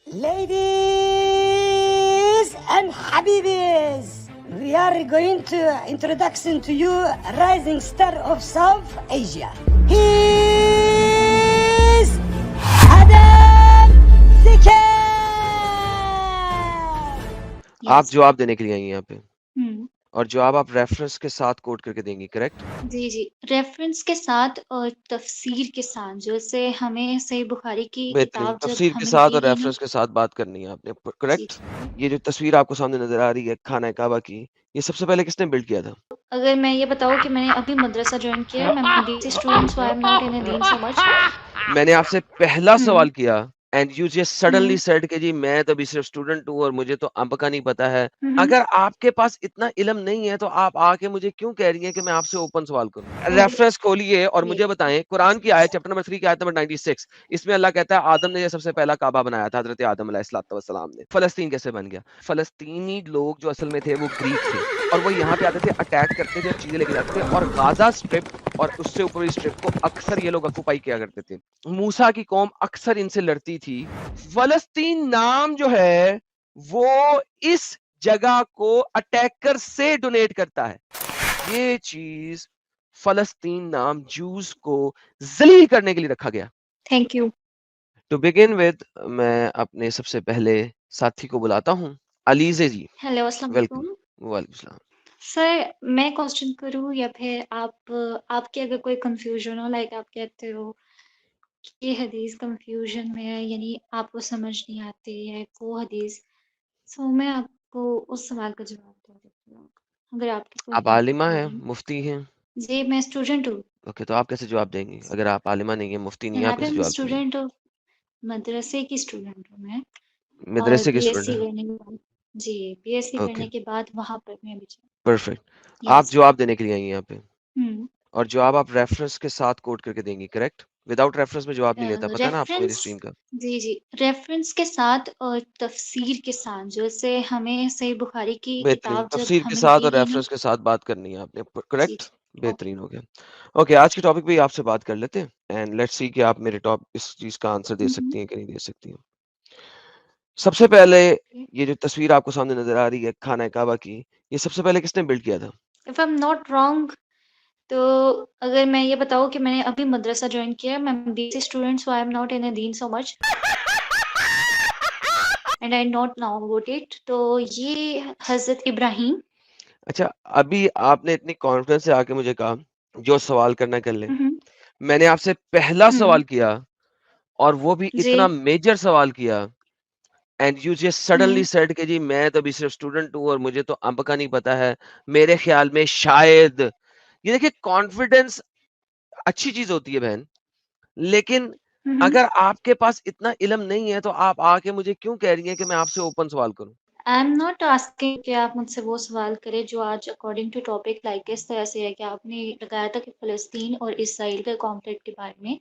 Ladies and Habibis, we are going to introduction to you rising star of South Asia. He is Adam Sikher. आप yes. जवाब देने के लिए आई हैं यहाँ पे हम्म। और जवाब आप रेफरेंस के साथ कोट करके देंगी, करेक्ट? जी जी, रेफरेंस के साथ और तफसीर के साथ, जैसे हमें सही बुखारी की बेहतरीन। किताब जब तफसीर के हमें साथ और दी गई ना। रेफरेंस के साथ बात करनी है आपने, जी करेक्ट? जी। ये जो तस्वीर आपको सामने नजर आ रही है खाना काबा की, ये सबसे पहले किसने बिल्ड किया था? अगर मैं ये बताऊँ कि मैंने अभी मदरसा ज्वाइन किया है, मैं BSc student, so I am not in a दीन सो मच। मैंने आपसे पहला हम्म सवाल किया and you just suddenly hmm said कि जी मैं तो अभी सिर्फ स्टूडेंट हूँ और मुझे तो अंब का नहीं पता है। हम्म। अगर आपके पास इतना इल्म नहीं है तो आप आके मुझे क्यों कह रही हैं कि मैं आपसे ओपन सवाल करूं? ओके। रेफरेंस खोलिए और ये मुझे बताएं कुरान की आयत चैप्टर नंबर 3 की आयत नंबर 96। इसमें अल्लाह कहता है आदम ने ये सबसे पहला काबा बनाया था, हजरत आदम अलैहिस्सलाम ने। फलस्तीन कैसे बन गया? फलस्तीनी लोग जो असल में थे वो ग्रीक थे और वो यहाँ पे आते थे, अटैक करते थे और चीजें लेके जाते थे और गाजा स्ट्रिप और उससे ऊपर इस स्ट्रिप को अक्सर ये लोग ऑक्युपाई किया करते थे। मूसा की कौम अक्सर इनसे लड़ती थी। फलस्तीन नाम जो है वो इस जगह को अटैकर से डोनेट करता है। ये चीज फलस्तीन नाम जूस को जलील करने के लिए रखा गया। Thank you. To begin with मैं अपने सबसे पहले साथी को बुलाता हूँ, अलीजे जी। हेलो, अस्सलाम वेलकम। वालेकुम। वालेकुम सलाम। सर, मैं क्वेश्चन करूँ या फिर आप, आपके अगर कोई कंफ्यूजन हो, लाइक आप कहते हो कि ये हदीस कंफ्यूजन में है, यानी आपको समझ नहीं आती है वो हदीस, सो मैं आपको उस सवाल का जवाब दे देती हूँ, अगर आपकी कोई आप हेल्प आलिमा हैं, करेंगी। मुफ्ती हैं? जी, मैं स्टूडेंट हूँ। ओके, तो आप कैसे जवाब देंगी अगर आप आलिमा नहीं है, मुफ्ती नहीं है, आप मैं कैसे भी जवाब देंगी? स्टूडेंट हूँ, मदरसे की स्टूडेंट हूँ मैं। और मदरसे के स्टूडेंट बीएससी हैं। करने के बाद, जी, बीएससी ओके, करने के बाद वहाँ पर मैं भी। परफेक्ट। आप यस। जवाब देने के लिए आई हैं यहाँ पे हम्म। और जवाब आप रेफरेंस के साथ कोट करके देंगी, करेक्ट? विदाउट रेफरेंस में जवाब नहीं लेता, पता है ना आपको मेरी रेफरेंस, स्ट्रीम का? जी जी, रेफरेंस के साथ और तफसीर के साथ, जैसे हमें सही बुखारी की बेहतरीन। किताब जब तफसीर के हमें साथ दी और गई ना। रेफरेंस के साथ बात करनी है आपने, जी करेक्ट? जी। ओके। बेहतरीन हो गया। ओके, आज के टॉपिक पे ही आपसे बात कर लेते हैं एंड लेट्स सी कि आप मेरे टॉप इस चीज का आंसर दे सकती हैं कि नहीं दे सकती हैं। सबसे पहले ये जो तस्वीर आपको सामने नजर आ रही है खाना काबा की, ये सबसे पहले किसने बिल्ड किया था? If I am not wrong, तो अगर मैं ये बताऊँ कि मैंने अभी मदरसा ज्वाइन किया है, मैं BSc student, so I am not in a दीन so much and I not know about it, तो ये हजरत इब्राहिम। अच्छा, अभी आपने इतनी कॉन्फिडेंस से आके मुझे कहा जो सवाल करना कर ले। हम्म मैंने आपसे पहला हम्म। सवाल किया और वो भी जी। इतना मेजर सवाल किया and you just suddenly hmm. Said कि जी मैं तो अभी सिर्फ स्टूडेंट हूँ और मुझे तो अंब का नहीं पता है। मेरे ख्याल में शायद, ये देखिए कॉन्फिडेंस अच्छी चीज होती है बहन, लेकिन हम्म। अगर आपके पास इतना इल्म नहीं है तो आप आके मुझे क्यों कह रही हैं कि मैं आपसे ओपन सवाल करूं? आई एम नॉट आस्किंग कि आप मुझसे वो सवाल करें जो आज अकॉर्डिंग टू टॉपिक लाइक इस तरह से है कि आपने लगाया था कि फ़लस्तीन और इसराइल के कॉन्फ्लिक्ट के बारे में,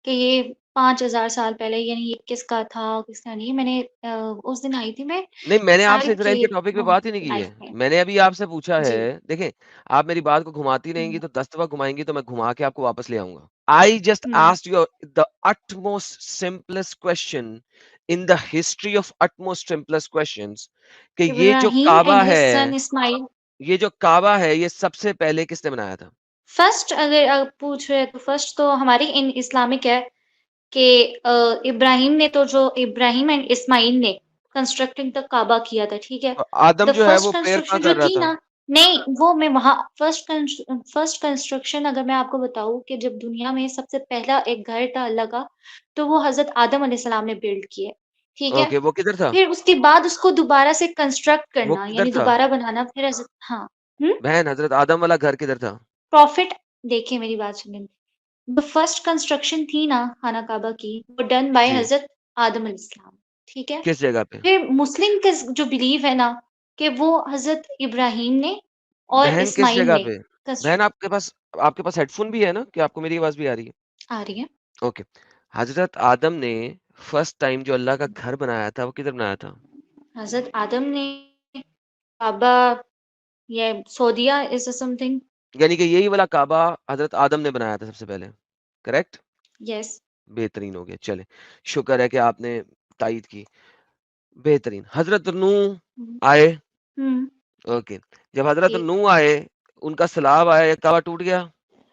कि ये 5000 साल पहले, यानी ये किसका था, किसका नहीं। मैंने उस दिन आई थी मैं नहीं, मैंने आपसे साइड इज़राइल के के टॉपिक पे बात ही नहीं की लाइफ है। में। मैंने अभी आपसे पूछा है, जी। देखें, आप मेरी बात को घुमाती रहेंगी हुँ, तो 10 दफ़ा घुमाएँगी तो मैं घुमा के आपको वापस ले आऊँगा। I just hmm. asked you the utmost simplest question in the history of utmost simplest questions कि इब्राहीम एंड हिज़ सन इस्माइल। ये जो काबा है, ये सबसे पहले किसने बनाया था? फर्स्ट अगर आप पूछ रहे हैं तो फर्स्ट तो हमारी इन इस्लामिक है कि इब्राहिम ने, तो जो इब्राहिम एंड इस्माइल ने कंस्ट्रक्टिंग द काबा किया था, ठीक है? तो आदम द जो है वो फर्स्ट प्रेयर कहाँ कंस्ट्रक्शन जो कर रहा थी था? ना, नहीं, वो मैं वहाँ फर्स्ट कंस्ट्रक्शन अगर मैं आपको बताऊँ कि जब दुनिया में सबसे पहला एक घर था अल्लाह का, तो वो हज़रत आदम अलैहिस्सलाम ने बिल्ड किए, ठीक है? ओके, वो किधर था? फिर उसके बाद उसको दोबारा से कंस्ट्रक्ट वो करना, किधर यानी था? दोबारा बनाना, फिर हज़रत, हाँ। हुँ? बहन, हज़रत आदम वाला घर किधर था? प्रॉफिट, देखिए मेरी बात सुनिए। द फर्स्ट कंस्ट्रक्शन थी ना खाना काबा की, वो डन बाय जी, हज़रत आदम अलैहिस्सलाम, ठीक है? किस जगह पे? फिर मुस्लिम का जो बिलीव है ना, कि वो हज़रत इब्राहीम ने और बहन किस इस्माइल जगह ने पे? कंस्ट्र बहन आपके पास हेडफ़ोन भी है ना कि आपको मेरी आवाज़ भी आ रही है? आ रही है। ओके। हज़रत आदम ने फर्स्ट टाइम जो अल्लाह का घर बनाया था, वो किधर बनाया था? हज़रत आदम ने काबा या सऊदीया इज़ समथिंग। यानी कि यही वाला काबा हज़रत आदम ने बनाया था सबसे पहले, करेक्ट? यस। बेहतरीन हो गया, चलें। शुक्र है कि आपने तायीद की। बेहतरीन। हजरत नूह हम्म, आए, हम्म, ओके, जब हजरत जी। नूह आए, उनका सैलाब आया, काबा टूट गया?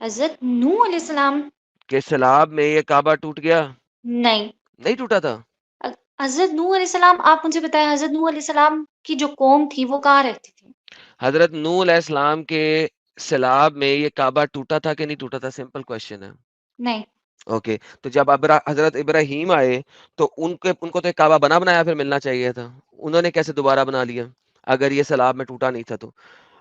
हजरत नूह अलैहिस्सलाम? के सैलाब में ये काबा टूट गया? नहीं। नहीं टूटा था? हजरत नूह अलैहिस्सलाम, आप मुझे बताएं, हजरत नूह अलैहिस्सलाम की जो कौम थी वो कहाँ रहती थी? हजरत नूह अलैहिस्सलाम के सैलाब में ये काबा टूटा था कि नहीं टूटा था? सिंपल क्वेश्चन है। नहीं। ओके, तो जब हजरत इब्राहीम आए, तो उनको तो एक काबा बना बनाया फिर मिलना चाहिए था। उन्होंने कैसे दोबारा बना लिया अगर ये सैलाब में टूटा नहीं था तो?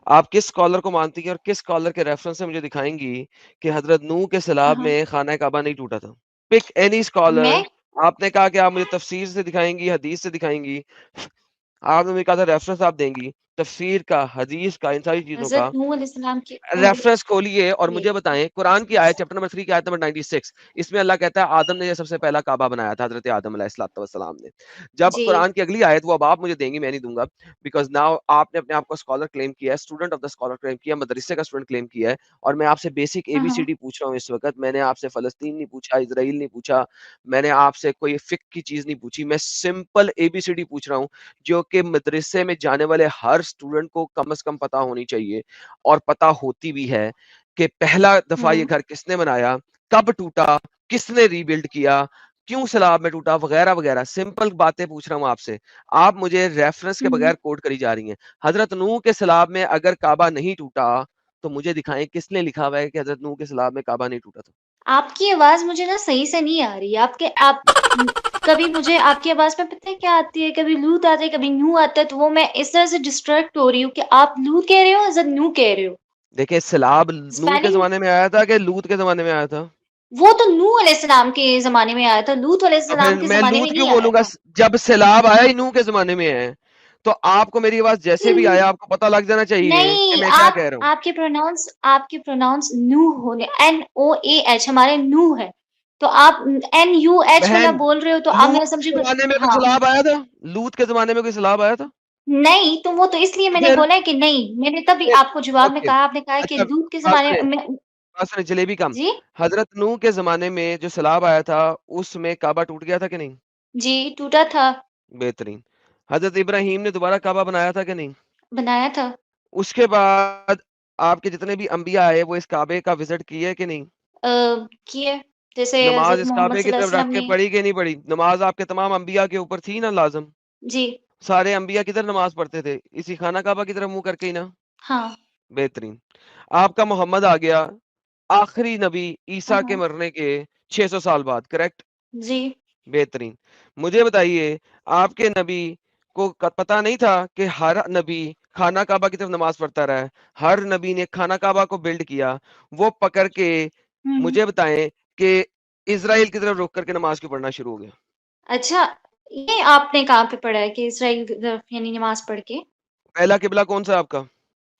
आप किस स्कॉलर को मानती हैं और किस स्कॉलर के रेफरेंस से मुझे दिखाएंगी कि हजरत नूह के सैलाब हाँ, में खाना काबा नहीं टूटा था? Pick any scholar. मैं आपने कहा कि आप मुझे तफसीर से दिखाएंगी, हदीस से दिखाएंगी, आपने मुझे कहा था रेफरेंस आप देंगी, तफसीर का, हदीस का, इन सारी चीजों का हजरत नूह अलैहिस्सलाम की रेफरेंस खोलिए और जी। मुझे बताएं कुरान की आयत चैप्टर नंबर 3 की आयत नंबर 96। इसमें अल्लाह कहता है आदम ने ये सबसे पहला काबा बनाया था, हजरत आदम अलैहिस्सलाम ने। जब जी। कुरान की अगली आयत वो अब आप मुझे देंगी, मैं नहीं दूंगा, बिकॉज नाउ आपने अपने आप को स्कॉलर क्लेम किया है, student of the scholar claim किया, मदरसे का स्टूडेंट क्लेम किया है, और मैं आपसे बेसिक हाँ, हाँ। एबीसीडी पूछ रहा हूँ इस वक्त। मैंने आपसे फलस्तीन नहीं पूछा, इसराइल नहीं पूछा, मैंने आपसे कोई फिक की चीज नहीं पूछी, मैं सिंपल एबीसीडी पूछ रहा हूँ जो कि मदरसे में जाने वाले हर स्टूडेंट को कम से कम पता होनी चाहिए, और पता होती भी है कि पहला दफा ये हुँ, घर किसने बनाया, कब टूटा, किसने रीबिल्ड किया, क्यों सैलाब में टूटा, वगैरह वगैरह। सिंपल बातें पूछ रहा हूं आपसे, आप मुझे रेफरेंस के हुँ। बगैर कोट करी जा रही हैं। हजरत नूह के सैलाब में अगर काबा नहीं टूटा तो मुझे दिखाएं किसने लिखा हुआ है कि हजरत नूह के सैलाब में काबा नहीं टूटा था? आपकी आवाज़ मुझे ना सही से नहीं आ रही है। कभी मुझे आपकी आवाज़ में पता है क्या आती है? कभी लूत आता है, कभी नूह आता है, तो वो मैं इस तरह से डिस्ट्रैक्ट हो रही हूँ कि आप लूत कह रहे हो, हज़रत नूह कह रहे हो। देखिए, सैलाब नूह के स्पेलिंग जमाने में आया था कि लूत के जमाने में आया था? वो तो नूह अलैहिस्सलाम के ज़माने में आया था, लूत तो अलैहिस्सलाम फिर के मैं ज़माने में लूत क्यों नहीं आया बोलूंगा? था। जब सैलाब आया ही नूह के जमाने में है, तो आपको मेरी आवाज जैसे भी आया आपको पता लग जाना चाहिए कि नहीं, मैं क्या कह रहा हूँ। आपके प्रोनाउंस नूह होने, NOAH हमारे नूह है। तो आप NUH वाला बहन, बोल रहे हो, तो आप लूत मेरा के समझिए। जमाने में कोई हाँ। सैलाब आया था? लूत के जमाने में कोई सैलाब आया था? नहीं, तो वो तो इसलिए तो मैंने फिर बोला है कि नहीं, मैंने तभी फिर आपको जवाब में ओके, कहा, आपने कहा है कि अच्छा, लूत के बात ज़माने सुनिए, में। जलेबी कम। जी? हजरत नूह के जमाने में जो सैलाब आया था उसमें काबा टूट गया था कि नहीं? जी, टूटा था, बेहतरीन। हजरत इब्राहीम ने दोबारा काबा बनाया था कि नहीं? बनाया था। उसके बाद आपके जितने भी अंबिया आए वो इस काबे का विजिट किए कि नहीं? अ, किए, जैसे नमाज हज़रत इस मोहम्मद काबे की सल्लल्लाहु तरफ अलैहि रख वसल्लम के ने। पढ़ी कि नहीं पढ़ी? नमाज आपके तमाम अंबिया के ऊपर थी ना लाजम? जी, सारे अंबिया किधर नमाज पढ़ते थे? इसी खाना काबा की तरफ मुंह करके ही ना? हाँ। बेहतरीन। आपका मोहम्मद आ गया आखिरी नबी हाँ, ईसा के हाँ। मरने के 600 साल बाद, करेक्ट? जी। बेहतरीन। मुझे बताइए, आपके नबी को पता नहीं था कि हर नबी खाना काबा की तरफ नमाज पढ़ता रहा है? हर नबी ने खाना काबा को बिल्ड किया, वो पकड़ के हुँ। मुझे बताएं कि इजराइल की तरफ रुक करके नमाज क्यों पढ़ना शुरू हो गया? अच्छा, ये आपने कहाँ पे पढ़ा है कि इसराइल की तरफ यानी नमाज़ पढ़ के? पहला किबला कौन सा है आपका?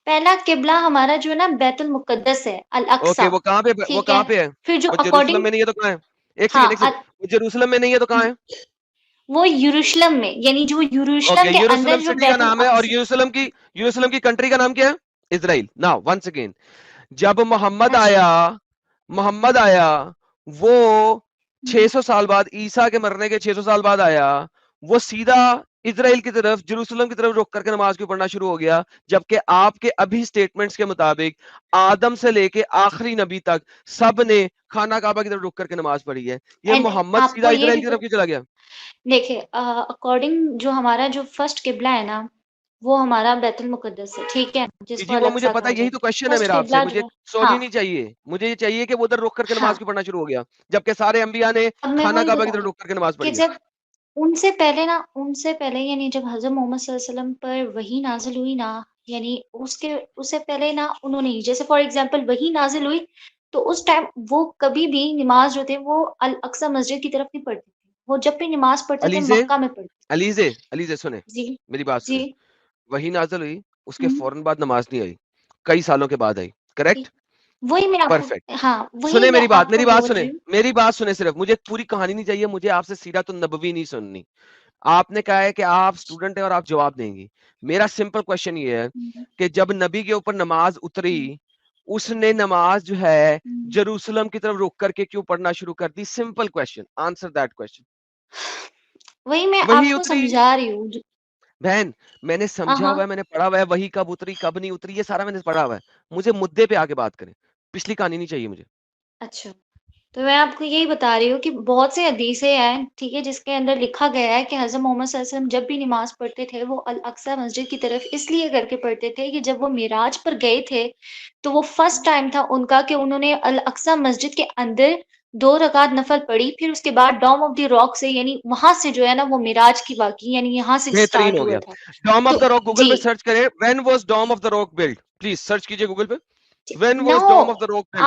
पहला किबला हमारा जो है ना बैतुल मुक़द्दस है, ओके, अल-अक़सा, वो ठीक है? कहाँ पे है? फिर जो वो जेरूसलम अकॉर्डिंग में नहीं है तो कहाँ है? एक हाँ, सेकंड, एक सेकंड, वो जेरूसलम में नहीं है तो कहाँ है? वो यरूशलेम में, यानी जो ओके, यरूशलेम के यरूशलेम अंदर जो सिटी का बैतुल नाम है, और अक़सा। यरूशलेम की कंट्री का नाम क्या है? इजराइल। नाउ वंस अगेन, जब अच्छा। मोहम्मद आया, वो हुँ, 600 साल बाद, ईसा के मरने के 600 साल बाद आया, वो सीधा इजराइल की तरफ, जेरूसलम की तरफ रुक करके नमाज क्यों पढ़ना शुरू हो गया? जबकि आपके अभी स्टेटमेंट्स के मुताबिक आदम से लेके आखिरी नबी तक सब ने खाना काबा की तरफ रुक करके नमाज पढ़ी है। ये एंड मोहम्मद आपको सीधा ये इजराइल भी की तरफ क्यों चला गया? देखिए, अकॉर्डिंग जो हमारा जो फर्स्ट किबला है ना, वो हमारा बैतुल मुक़द्दस है, ठीक है? जी, जिसको जी, वो मुझे अल-अक़सा पता कहा है, यही तो जाता है। क्वेश्चन है फर्स्ट मेरा आपसे। किबला मुझे जो है सॉरी हाँ, नहीं चाहिए, मुझे ये चाहिए कि वो उधर रुक करके हाँ। नमाज क्यों पढ़ना शुरू हो गया, जबकि सारे अंबिया ने अब मैं खाना वही काबा की बता तरफ रही हूँ रुक करके नमाज कि पढ़ी है। जब उनसे पहले यानी जब हज़रत मोहम्मद सल्लल्लाहु अलैहि वसल्लम पर वही नाज़िल हुई ना, यानी उससे पहले ना उन्होंने, जैसे फॉर एग्ज़ाम्पल वही नाज़िल हुई, तो उस टाइम वो कभी भी नमाज़ जो थे वो अल-अक़सा मस्जिद की तरफ नहीं पढ़ते थे। वो जब भी नमाज़ पढ़ते थे अलीज़े, मक्का में पढ़ते थे। अलीज़े सुने, जी, मेरी बात जी। सुने। वही नाज़िल हुई, उसके हुँ, फौरन बाद नमाज नहीं आई, कई सालों के बाद आई, करेक्ट? ठीक। वही मैं आपको परफेक्ट। हाँ, वही सुने मैं मेरी बात, आपको बोल रही हूँ। मेरी बात सुने सिर्फ, मुझे पूरी कहानी नहीं चाहिए, मुझे आपसे सीरत नबवी नहीं सुननी। आपने कहा है कि आप स्टूडेंट हैं और आप जवाब देंगी। मेरा सिंपल क्वेश्चन ये है हुँ, कि जब नबी के ऊपर नमाज उतरी, हुँ, उसने नमाज जो है हुँ। जेरूसलम की तरफ रुक करके क्यों पढ़ना शुरू कर दी? Simple question, answer that question. वही मैं वही आपको उतरी। समझा रही हूँ। बहन, मैंने समझा हुआ है, मैंने पढ़ा हुआ है, वही कब उतरी कब नहीं उतरी ये सारा मैंने पढ़ा हुआ है। मुझे मुद्दे पे आके बात करें, पिछली कहानी नहीं चाहिए मुझे। अच्छा, तो मैं आपको यही बता रही हूँ कि बहुत से हदीसें हैं, ठीक है, जिसके अंदर लिखा गया है कि हज़रत मोहम्मद सल्लल्लाहु अलैहि वसल्लम जब भी नमाज़ पढ़ते थे, वो अल अक़सा मस्जिद की तरफ इसलिए करके पढ़ते थे कि जब वो मिराज पर गए थे, तो वो फर्स्ट टाइम था उनका कि उन्होंने अल अक़सा मस्जिद के अंदर 2 रकात नफ़ल पढ़ी, फिर उसके बाद डोम ऑफ द रॉक से यानी वहाँ से जो है ना वो मिराज की वाक़ई यानी यहाँ से बेहतरीन स्टार्ट हो हुआ गया। था। डोम ऑफ तो द रॉक गूगल जी, पे सर्च करें, when was dome of the rock built? Please search कीजिए गूगल पे, जी, when no was dome of the rock built?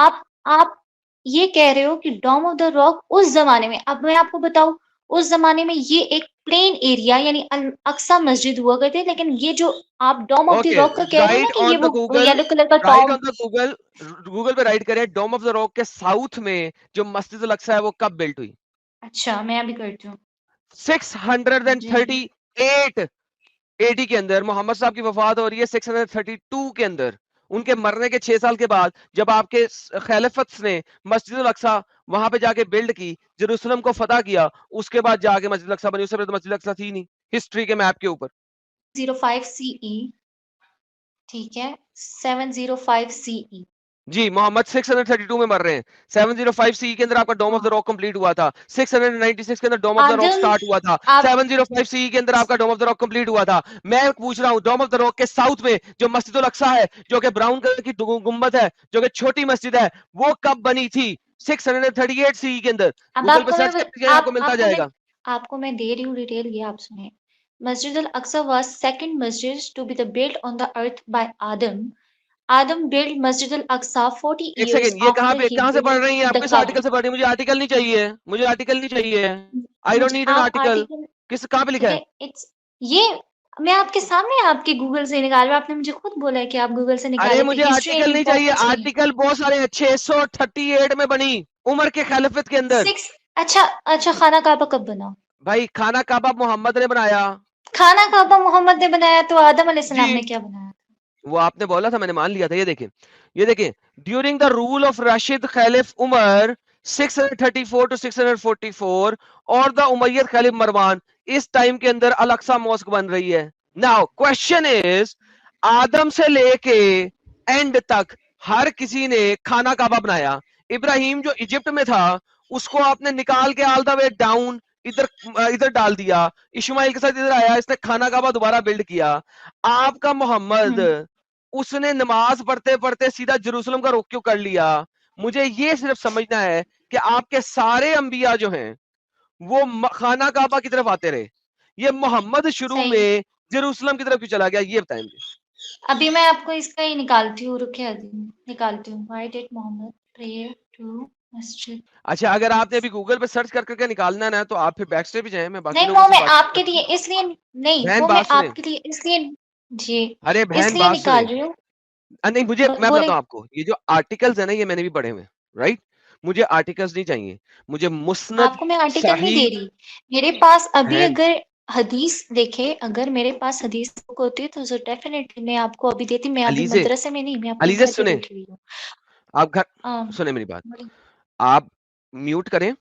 आप ये कह रहे हो कि डोम ऑफ द रॉक उस ज़माने में, अब मैं आपको बताऊँ, उस ज़माने में ये एक प्लेन एरिया यानी अल अक़सा मस्जिद हुआ करती है, लेकिन ये जो आप डोम ऑफ द ओके, रॉक का कह रहे हो ना राइट कि ये ऑन द वो गूगल, येलो कलर का right Tom. On the Google, Google पे राइट करें डोम ऑफ द रॉक के साउथ में जो मस्जिद अल अक़सा है वो कब बिल्ट हुई? अच्छा, मैं अभी करती हूँ। जी, 638 एडी के अंदर मोहम्मद साहब की वफात हो रही है 632 के अंदर। उनके मरने के 6 साल के बाद जब आपके खिलाफत ने मस्जिद अल अक़सा वहां पे जाके बिल्ड की, जेरूसलम को फतह किया, उसके बाद जाके मस्जिद अल अक़सा बनी। उससे पहले तो मस्जिद अल अक़सा थी नहीं हिस्ट्री के मैप के ऊपर। 05 सीई, ठीक है? 705 सीई। जी, मोहम्मद 632 में मर रहे हैं। 705 सी के अंदर आपका डोम ऑफ द हाँ, रॉक कंप्लीट हुआ था। 696 के अंदर डोम ऑफ द रॉक आदम स्टार्ट हुआ था। आप 705 सी के अंदर आपका dome of the rock complete हुआ था। मैं पूछ रहा हूँ डोम ऑफ द रॉक के साउथ में जो मस्जिद उल अक़सा है, जो कि ब्राउन कलर की गुंबद है, जो कि छोटी मस्जिद है, वो कब बनी थी? 638 सी के अंदर। अब गूगल पे आपको सर्च मैं करके आपको आप मिलता जाएगा। आपको मैं दे रही हूँ डिटेल, ये आप सुनिए। मस्जिद अल-अक़सा वाज़ सेकंड मस्जिद to be the built on the earth by Adam. Adam built Masjid al-Aqsa 40 एक years सेकंड, ये कहाँ after पे he कहाँ से built पढ़ रही हैं आप? the किस Kaaba। आर्टिकल से पढ़ रही हैं? मुझे आर्टिकल नहीं चाहिए, मुझे आर्टिकल नहीं चाहिए। आई डोंट मुझे नीड एन आप आर्टिकल। आर्टिकल, किस कहाँ पे लिखा ठीक है? है, इट्स ये मैं आपके सामने आपके गूगल से निकाल रही हूँ। आपने मुझे खुद बोला है कि आप गूगल से अरे निकालें तो मुझे हिस्ट्री एंड आर्टिकल नहीं चाहिए, इम्पोर्टेंस नहीं है। आर्टिकल बहुत सारे हैं। 638 में बनी, उमर के खिलाफत के अंदर। 6 अच्छा अच्छा, खाना काबा कब बना? भाई खाना काबा मोहम्मद ने बनाया। खाना काबा मोहम्मद ने बनाया तो आदम अलैहिस्सलाम ने जी, क्या बनाया? वो आपने बोला था, मैंने मान लिया था। ये देखें during the rule of Rashid caliph Umar 634 to 644 और द उमैयद खलीफ मरवान, इस टाइम के अंदर अल अक्सा मॉस्क बन रही है। नाउ क्वेश्चन इज, आदम से लेके एंड तक हर किसी ने खाना काबा बनाया। इब्राहिम जो इजिप्ट में था उसको आपने निकाल के ऑल द वे डाउन इधर इधर डाल दिया। इस्माइल के साथ इधर आया, इसने खाना काबा दोबारा बिल्ड किया। आपका मोहम्मद, हुँ, उसने नमाज पढ़ते पढ़ते सीधा जेरूसलम का रुख क्यों कर लिया? मुझे ये सिर्फ समझना है कि आपके सारे अंबिया जो हैं वो खाना काबा की तरफ आते रहे, ये मोहम्मद शुरू सही। में जेरूसलम की तरफ क्यों चला गया? ये बताएं मुझे। अभी मैं आपको इसका ही निकालती हूँ, रुकिए अभी निकालती हूँ। Why did Muhammad pray to मस्जिद। अच्छा, अगर आपने अभी गूगल पे सर्च कर करके निकालना है ना, तो आप फिर बैक स्टेप पे जाएं, मैं बाकी नहीं, लोगों वो से मैं बातचीत आपके करता लिए हूँ। इसलिए नहीं, बहन वो मैं बात सुने, आपके लिए इसलिए जी, अरे बहन इसलिए बात सुने। निकाल रही हूँ। नहीं, मुझे मैं बताता बोले हूँ आपको, ये जो आर्टिकल्स है ना, ये मैंने भी पढ़े हुए हैं, राइट? मुझे आर्टिकल्स नहीं चाहिए, मुझे मुस्नद आपको मैं आर्टिकल नहीं सही। दे रही। मेरे पास अभी बहन, अगर हदीस देखे, अगर मेरे पास हदीस बुक होती तो डेफिनेटली मैं आपको अभी देती। मैं अभी अलीजे, मदरसे में नहीं, मैं अपने अलीजे घर पे सुने, बैठी हुई हूँ। आप घर अम, सुने मेरी बात, बोलिए। आप म्यूट करें,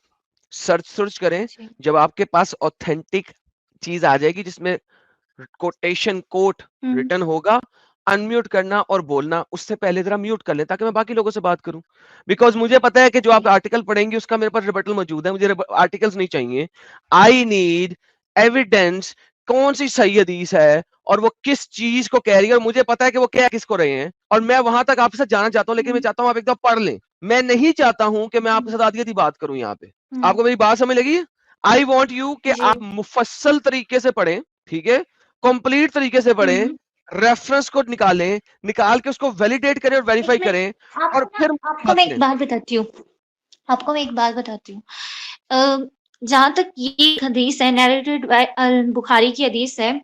सर्च करें। जी, जब आपके पास ऑथेंटिक चीज आ जाएगी जिसमें कोटेशन कोट हुँ, रिटर्न होगा, अनम्यूट करना और बोलना। उससे पहले जरा म्यूट कर लें ताकि मैं बाकी लोगों से बात करूं। बिकॉज मुझे पता है कि जो ओके, आप आर्टिकल पढ़ेंगे उसका मेरे पास रिबटल मौजूद है। मुझे आर्टिकल्स नहीं चाहिए, आई नीड एविडेंस। कौन सी सही हदीस है और वो किस चीज को कह रही है, और मुझे पता है कि वो कह किसको रहे हैं, और मैं वहां तक आपसे जाना चाहता हूं। लेकिन मैं हुँ, चाहता हूं आप एकदम पढ़ लें। मैं नहीं चाहता हूं कि मैं आपके हुँ, साथ आधी आधी बात करूं यहाँ पे। हुँ, आपको मेरी बात समझ लगी? आई वॉन्ट यू कि जी, आप मुफस्सल तरीके से पढ़ें, ठीक है? कंप्लीट तरीके से पढ़ें, हुँ। रेफरेंस को निकालें, निकाल के उसको वैलिडेट करें और एक वेरीफाई मिनट, करें, और फिर आपको बात मैं एक करें। बात बताती हूँ। आपको मैं एक बात बताती हूँ। जहाँ तक ये हदीस है, नैरेटेड बाय बुखारी की हदीस है,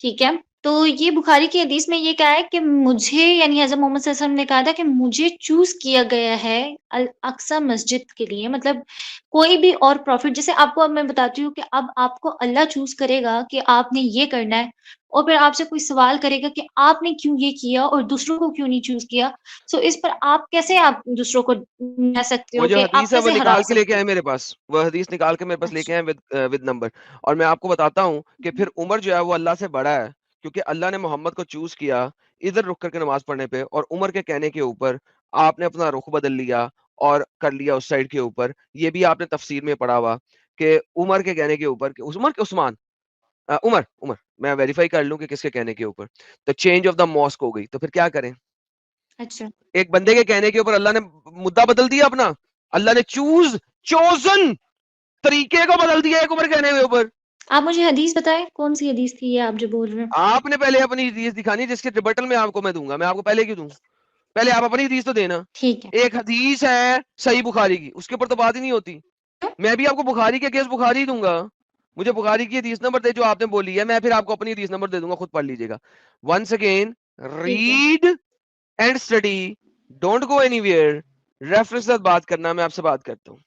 ठीक है? तो ये बुखारी की हदीस में ये कहा है कि मुझे यानी हज़रत मोहम्मद सल्लल्लाहु अलैहि वसल्लम ने कहा था कि मुझे चूज़ किया गया है अल अक्सा मस्जिद के लिए, मतलब कोई भी और प्रॉफ़िट जैसे आपको अब मैं बताती हूँ कि अब आपको अल्लाह चूज़ करेगा कि आपने ये करना है और फिर आपसे कोई सवाल करेगा कि आपने क्यों ये किया और दूसरों को क्यों नहीं चूज़ किया? सो इस पर आप कैसे आप दूसरों को कह सकते वो हो जो कि आप हदीस है वो कैसे हरा निकाल के लेके सकते आए हो? मेरे पास, वो हदीस निकाल के मेरे पास लेके अच्छा। आए विद नंबर। और मैं आपको बताता हूँ कि हुँ, फिर उमर जो है वो अल्लाह से बड़ा है, क्योंकि अल्लाह ने मोहम्मद को चूज़ किया इधर रुक करके नमाज़ पढ़ने पे, और उमर के कहने के ऊपर आपने अपना रुख बदल लिया और कर लिया उस साइड के ऊपर। ये भी आपने तफसीर में पढ़ा हुआ कि उमर के कहने के ऊपर कि उमर के उस्मान उमर उमर मैं वेरीफाई कर लूँ कि किसके कहने के ऊपर, तो चेंज ऑफ द मॉस्क हो गई। तो फिर क्या करें? अच्छा। एक बंदे के कहने के ऊपर अल्लाह ने मुद्दा बदल दिया अपना। अल्लाह ने चोज़न तरीके को बदल दिया एक उमर कहने के ऊपर। आप मुझे हदीस बताएँ, कौन-सी हदीस थी ये आप जो बोल रहे हैं? आपने पहले अपनी हदीस दिखानी जिसके रिबटल में आपको मैं दूँगा। मैं आपको पहले क्यों दूँ? पहले आप अपनी हदीस तो देना। ठीक है। एक हदीस है सही बुखारी की, उसके ऊपर तो बात ही नहीं होती। मैं भी आपको बुखारी के अगेंस्ट बुखारी ही दूँगा। मुझे बुखारी की हदीस नंबर दे जो आपने बोली है, मैं फिर आपको अपनी हदीस नंबर दे दूँगा, खुद पढ़ लीजिएगा। वन्स अगेन ठीक है। Read and study, don't go anywhere. Reference के साथ बात करना, मैं आपसे बात करता हूँ।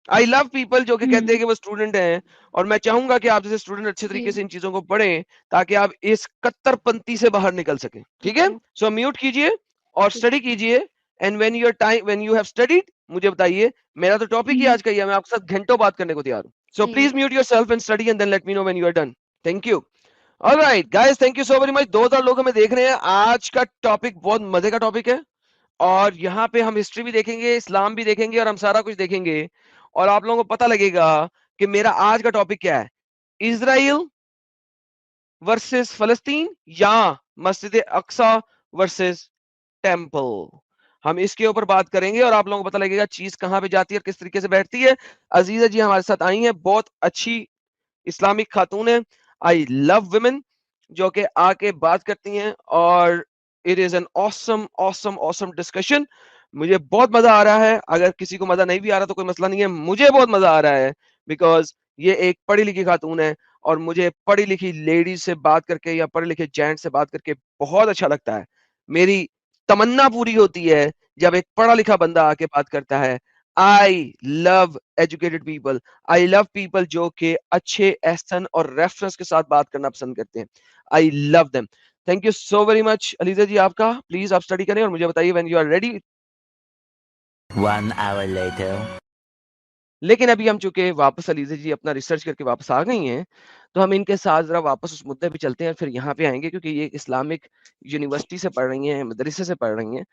आई लव पीपल जो कि कहते हैं हुँ, कि वो स्टूडेंट हैं, और मैं चाहूंगा कि आप जैसे स्टूडेंट अच्छे तरीके जी, से इन चीजों को पढ़ें ताकि आप इस कट्टरपंथी से बाहर निकल सकें। ठीक ठीक है? है, सो म्यूट कीजिए और ठीक। स्टडी कीजिए। And when you have studied, मुझे बताइए। मेरा तो टॉपिक ही हुँ, आज का ही है, मैं आपके साथ घंटों बात करने को तैयार हूँ। सो सही प्लीज है। Mute yourself and study and then let me know when you are done. Thank you. Alright guys, thank you so very much. 2000 लोग हमें देख रहे हैं। आज का टॉपिक बहुत मजे का टॉपिक है, और यहाँ पे हम हिस्ट्री भी देखेंगे, इस्लाम भी देखेंगे, और हम सारा कुछ देखेंगे। और आप लोगों को पता लगेगा कि मेरा आज का टॉपिक क्या है। इजराइल वर्सेस फलस्तीन, या मस्जिद अक्सा वर्सेस टेम्पल। हम इसके ऊपर बात करेंगे और आप लोगों को पता लगेगा चीज कहां पे जाती है और किस तरीके से बैठती है। अजीजा जी हमारे साथ आई हैं, बहुत अच्छी इस्लामिक खातून है। आई लव वुमेन जो कि आके बात करती हैं, और it is an awesome awesome awesome discussion. मुझे बहुत मजा आ रहा है। अगर किसी को मजा नहीं भी आ रहा तो कोई मसला नहीं है, मुझे बहुत मजा आ रहा है, बिकॉज ये एक पढ़ी लिखी खातून है, और मुझे पढ़ी लिखी लेडीज से बात करके या पढ़े लिखे जेंट से बात करके बहुत अच्छा लगता है। मेरी तमन्ना पूरी होती है जब एक पढ़ा लिखा बंदा आके बात करता है। I love educated people. I love people जो कि अच्छे एहसन और रेफरेंस के साथ बात करना पसंद करते हैं। I love them. Thank you so very much Aliza ji. आपका प्लीज आप स्टडी करें और मुझे बताइए when you are ready. 1 hour later. लेकिन अभी हम चूंकि वापस अलीजा जी अपना रिसर्च करके वापस आ गई हैं, तो हम इनके साथ जरा वापस उस मुद्दे पे चलते हैं, फिर यहाँ पे आएंगे, क्योंकि ये इस्लामिक यूनिवर्सिटी से पढ़ रही हैं, मदरसे से पढ़ रही हैं,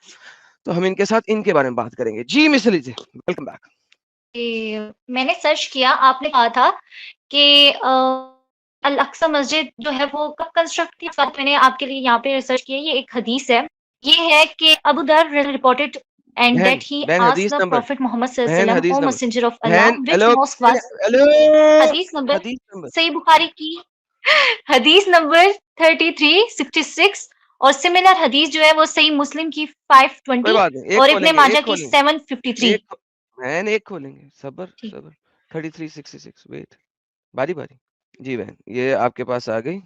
तो हम इनके साथ इनके बारे में बात करेंगे। जी मिस अलीजा, वेलकम बैक। मैंने सर्च किया, आपने कहा था कि अल अक्सा मस्जिद जो है वो कब कंस्ट्रक्ट की? तो मैंने आपके लिए यहाँ पे रिसर्च किया, ये एक हदीस है। ये है कि अबू दर रिपोर्टेड एंड बहन, दैट ही बहन आस्क्ड हदीस द नंबर, प्रॉफिट मोहम्मद सल्लल्लाहु बहन अलैहि वसल्लम, हदीस ओ नंबर, मैसेंजर ऑफ अल्लाह, बहन व्हिच हेलो, मॉस्क बहन वाज हेलो, हदीस नंबर हदीस नंबर। सही बुखारी की हदीस नंबर 3366 और सिमिलर हदीस जो है वो सही मुस्लिम की कोई 520 बात नहीं, एक और इब्ने खोलेंगे, एक माजा की खोलेंगे, 753। एक बहन एक खोलेंगे, सब्र ठीक। सब्र। 3366 वेट, बारी बारी। जी बहन, ये आपके पास आ गई।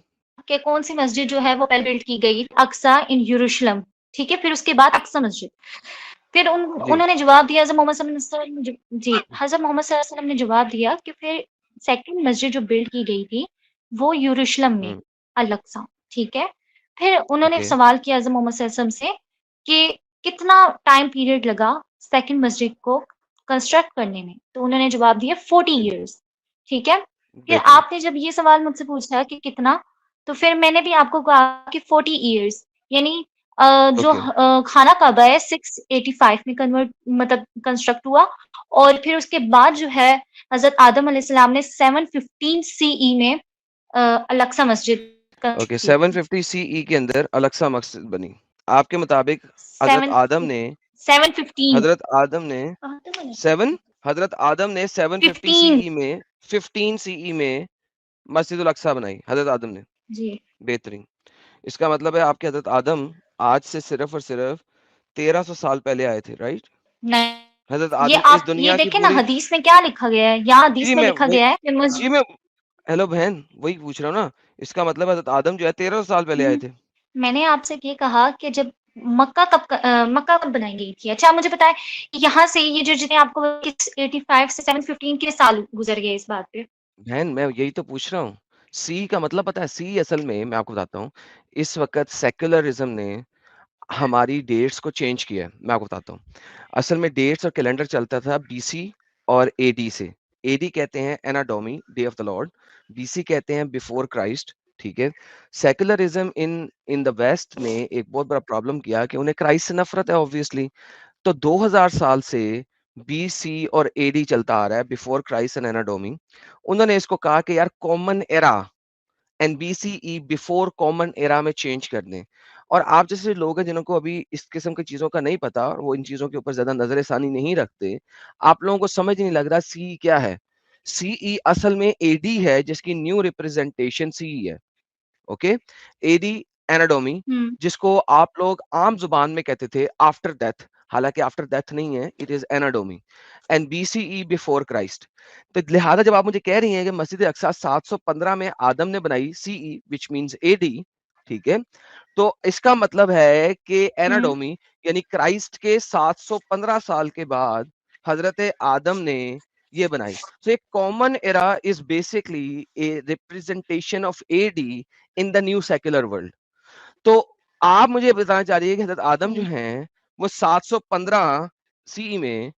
कि कौन सी मस्जिद जो है वो पहले बिल्ड की गई? अक्सा इन यरूशलेम। ठीक है, फिर उसके बाद अक्सा मस्जिद। फिर जी उन्होंने जवाब दिया, हज़रत मोहम्मद सल्लल्लाहु अलैहि वसल्लम जी, हज़रत मोहम्मद सल्लल्लाहु अलैहि वसल्लम ने जवाब दिया कि फिर सेकंड मस्जिद जो बिल्ड की गई थी, वो यरूशलेम में, हम्म, अल-अक्सा, ठीक है? फिर उन्होंने ओके सवाल किया हज़रत मोहम्मद सल्लल्लाहु अलैहि वसल्लम से कि कितना टाइम पीरियड लगा सेकंड मस्जिद को कंस्ट्रक्ट करने में? तो उन्होंने जवाब दिया 40 इयर्स, ठीक है? फिर बेहतरीन। आपने जब ये सवाल मुझसे पूछा कि कितना, तो फिर मैंने भी आपको कहा कि 40 इयर्स यानी जो ओके खाना काबा है 685 में कन्वर्ट मतलब कंस्ट्रक्ट हुआ और फिर उसके बाद जो है हज़रत आदम अलैहिस्सलाम ने 715 सीई में अल-अक्सा मस्जिद ओके, कंस्ट्रक्ट की थी। 750 सीई के अंदर अलक्सा मस्जिद बनी। आपके मुताबिक हजरत 7 आदम ने 715 हजरत आदम ने आदम अलैहिस्सलाम 7 हजरत आदम ने 750 15 सीई में 15 सीई में मस्जिद उल अक्सा बनाई हजरत आदम ने। जी। बेहतरीन। इसका मतलब है आपके हजरत आदम आज से सिर्फ और सिर्फ 1300 साल पहले आए थे, राइट? हजरत नहीं, ये आदम इस आप ये दुनिया की देखें ना पूरी। हदीस में क्या लिखा गया है? यहाँ जी हदीस में मैं लिखा वही गया है कि जी मैं हेलो बहन, वही पूछ रहा हूँ ना, इसका मतलब हज़रत आदम जो है 1300 साल पहले आए थे। मैंने आपसे ये कहा कि जब मक्का कब बनाई गई थी? अच्छा आप मुझे बताएँ यहाँ से ये जो जितने आपको 85 से 715 के साल गुज़र गए इस बात पे? बहन मैं यही तो पूछ रहा हूँ। सी का मतलब पता है? सी असल में मैं आपको बताता हूँ, इस वक़्त सेक्युलरिज़्म ने हमारी डेट्स को चेंज किया है, मैं आपको बताता हूँ। असल में डेट्स और कैलेंडर चलता था बीसी और एडी से। एडी कहते हैं anno domini, day of the lord, BC कहते हैं बिफोर क्राइस्ट, ठीक है? Secularism in in the west ने एक बहुत बड़ा प्रॉब्लम किया कि उन्हें क्राइस्ट से नफ़रत है ऑब्वियसली। तो 2000 साल से बीसी और एडी चलता आ रहा है, बिफोर क्राइस्ट एंड एनाडोमी। उन्होंने इसको कहा कि यार common era and BCE before common era में चेंज कर दें। और आप जैसे लोग हैं जिनको अभी इस किस्म की चीज़ों का नहीं पता और वो इन चीज़ों के ऊपर ज़्यादा नज़र-ए-सानी नहीं रखते, आप लोगों को समझ नहीं लग रहा सीई क्या है? सीई असल में एडी है जिसकी न्यू रिप्रेजेंटेशन सीई है, ओके? एडी एनाटॉमी हुँ। जिसको आप लोग आम ज़ुबान में कहते थे आफ्टर डेथ, हालाँकि आफ्टर डेथ नहीं है, it is anatomy and BCE before Christ. तो लिहाजा जब आप मुझे कह रही हैं कि मस्जिद अक्सा 715 में आदम ने बनाई सीई व्हिच मीन्स एडी, ठीक है? तो इसका मतलब है कि हुँ। एनाटॉमी यानी क्राइस्ट के 715 साल के बाद हज़रत आदम ने ये बनाई। So a common era is basically a representation of AD in the new secular world. तो आप मुझे बताना चाह रही है कि हज़रत आदम जो जी। हैं वो 715 सीई में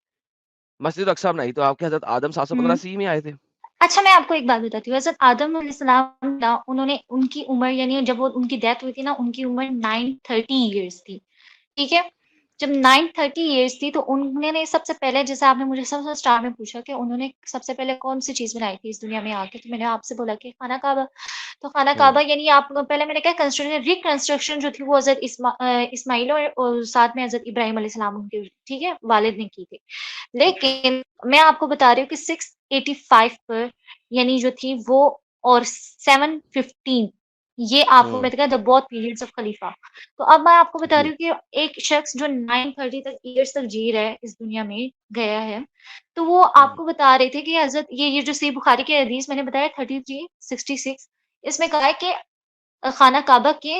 मस्जिद अक्सा बनाई, तो आपके हज़रत आदम 715 हुँ। सीई में आए थे? अच्छा मैं आपको एक बात बताती हूँ, हज़रत आदम अलैहिस्सलाम ना उन्होंने उनकी उम्र यानी जब वो उनकी डेथ हुई थी ना, उनकी उम्र 930 इयर्स थी, ठीक है? जब 930 इयर्स थी तो उन्होंने सबसे पहले जैसे आपने मुझे सबसे स्टार्ट में पूछा कि उन्होंने सबसे पहले कौन-सी चीज़ बनाई थी इस दुनिया में आके, तो मैंने आपसे बोला कि खाना काबा। तो खाना हुँ, काबा यानी आप पहले मैंने कहा रिकंस्ट्रक्शन जो थी वो हज़रत इस्माइल और साथ में हज़रत इब्राहीम अलैहिस्सलाम उनके ठीक है, वालिद ने की थी। लेकिन मैं आपको बता रही हूँ कि 685 पर यानी जो थी वो और 715 ये आपको हुँ, मैं द बोथ पीरियड्स ऑफ खलीफा। तो अब मैं आपको बता जी, रही हूँ कि एक शख्स जो 930 तक ईयर्स तक जी रहा है इस दुनिया में गया है, तो वो हुँ, आपको बता रहे थे कि हज़रत ये जो सही बुखारी की हदीस मैंने बताया 33, 66 इसमें कहा है कि खाना काबा के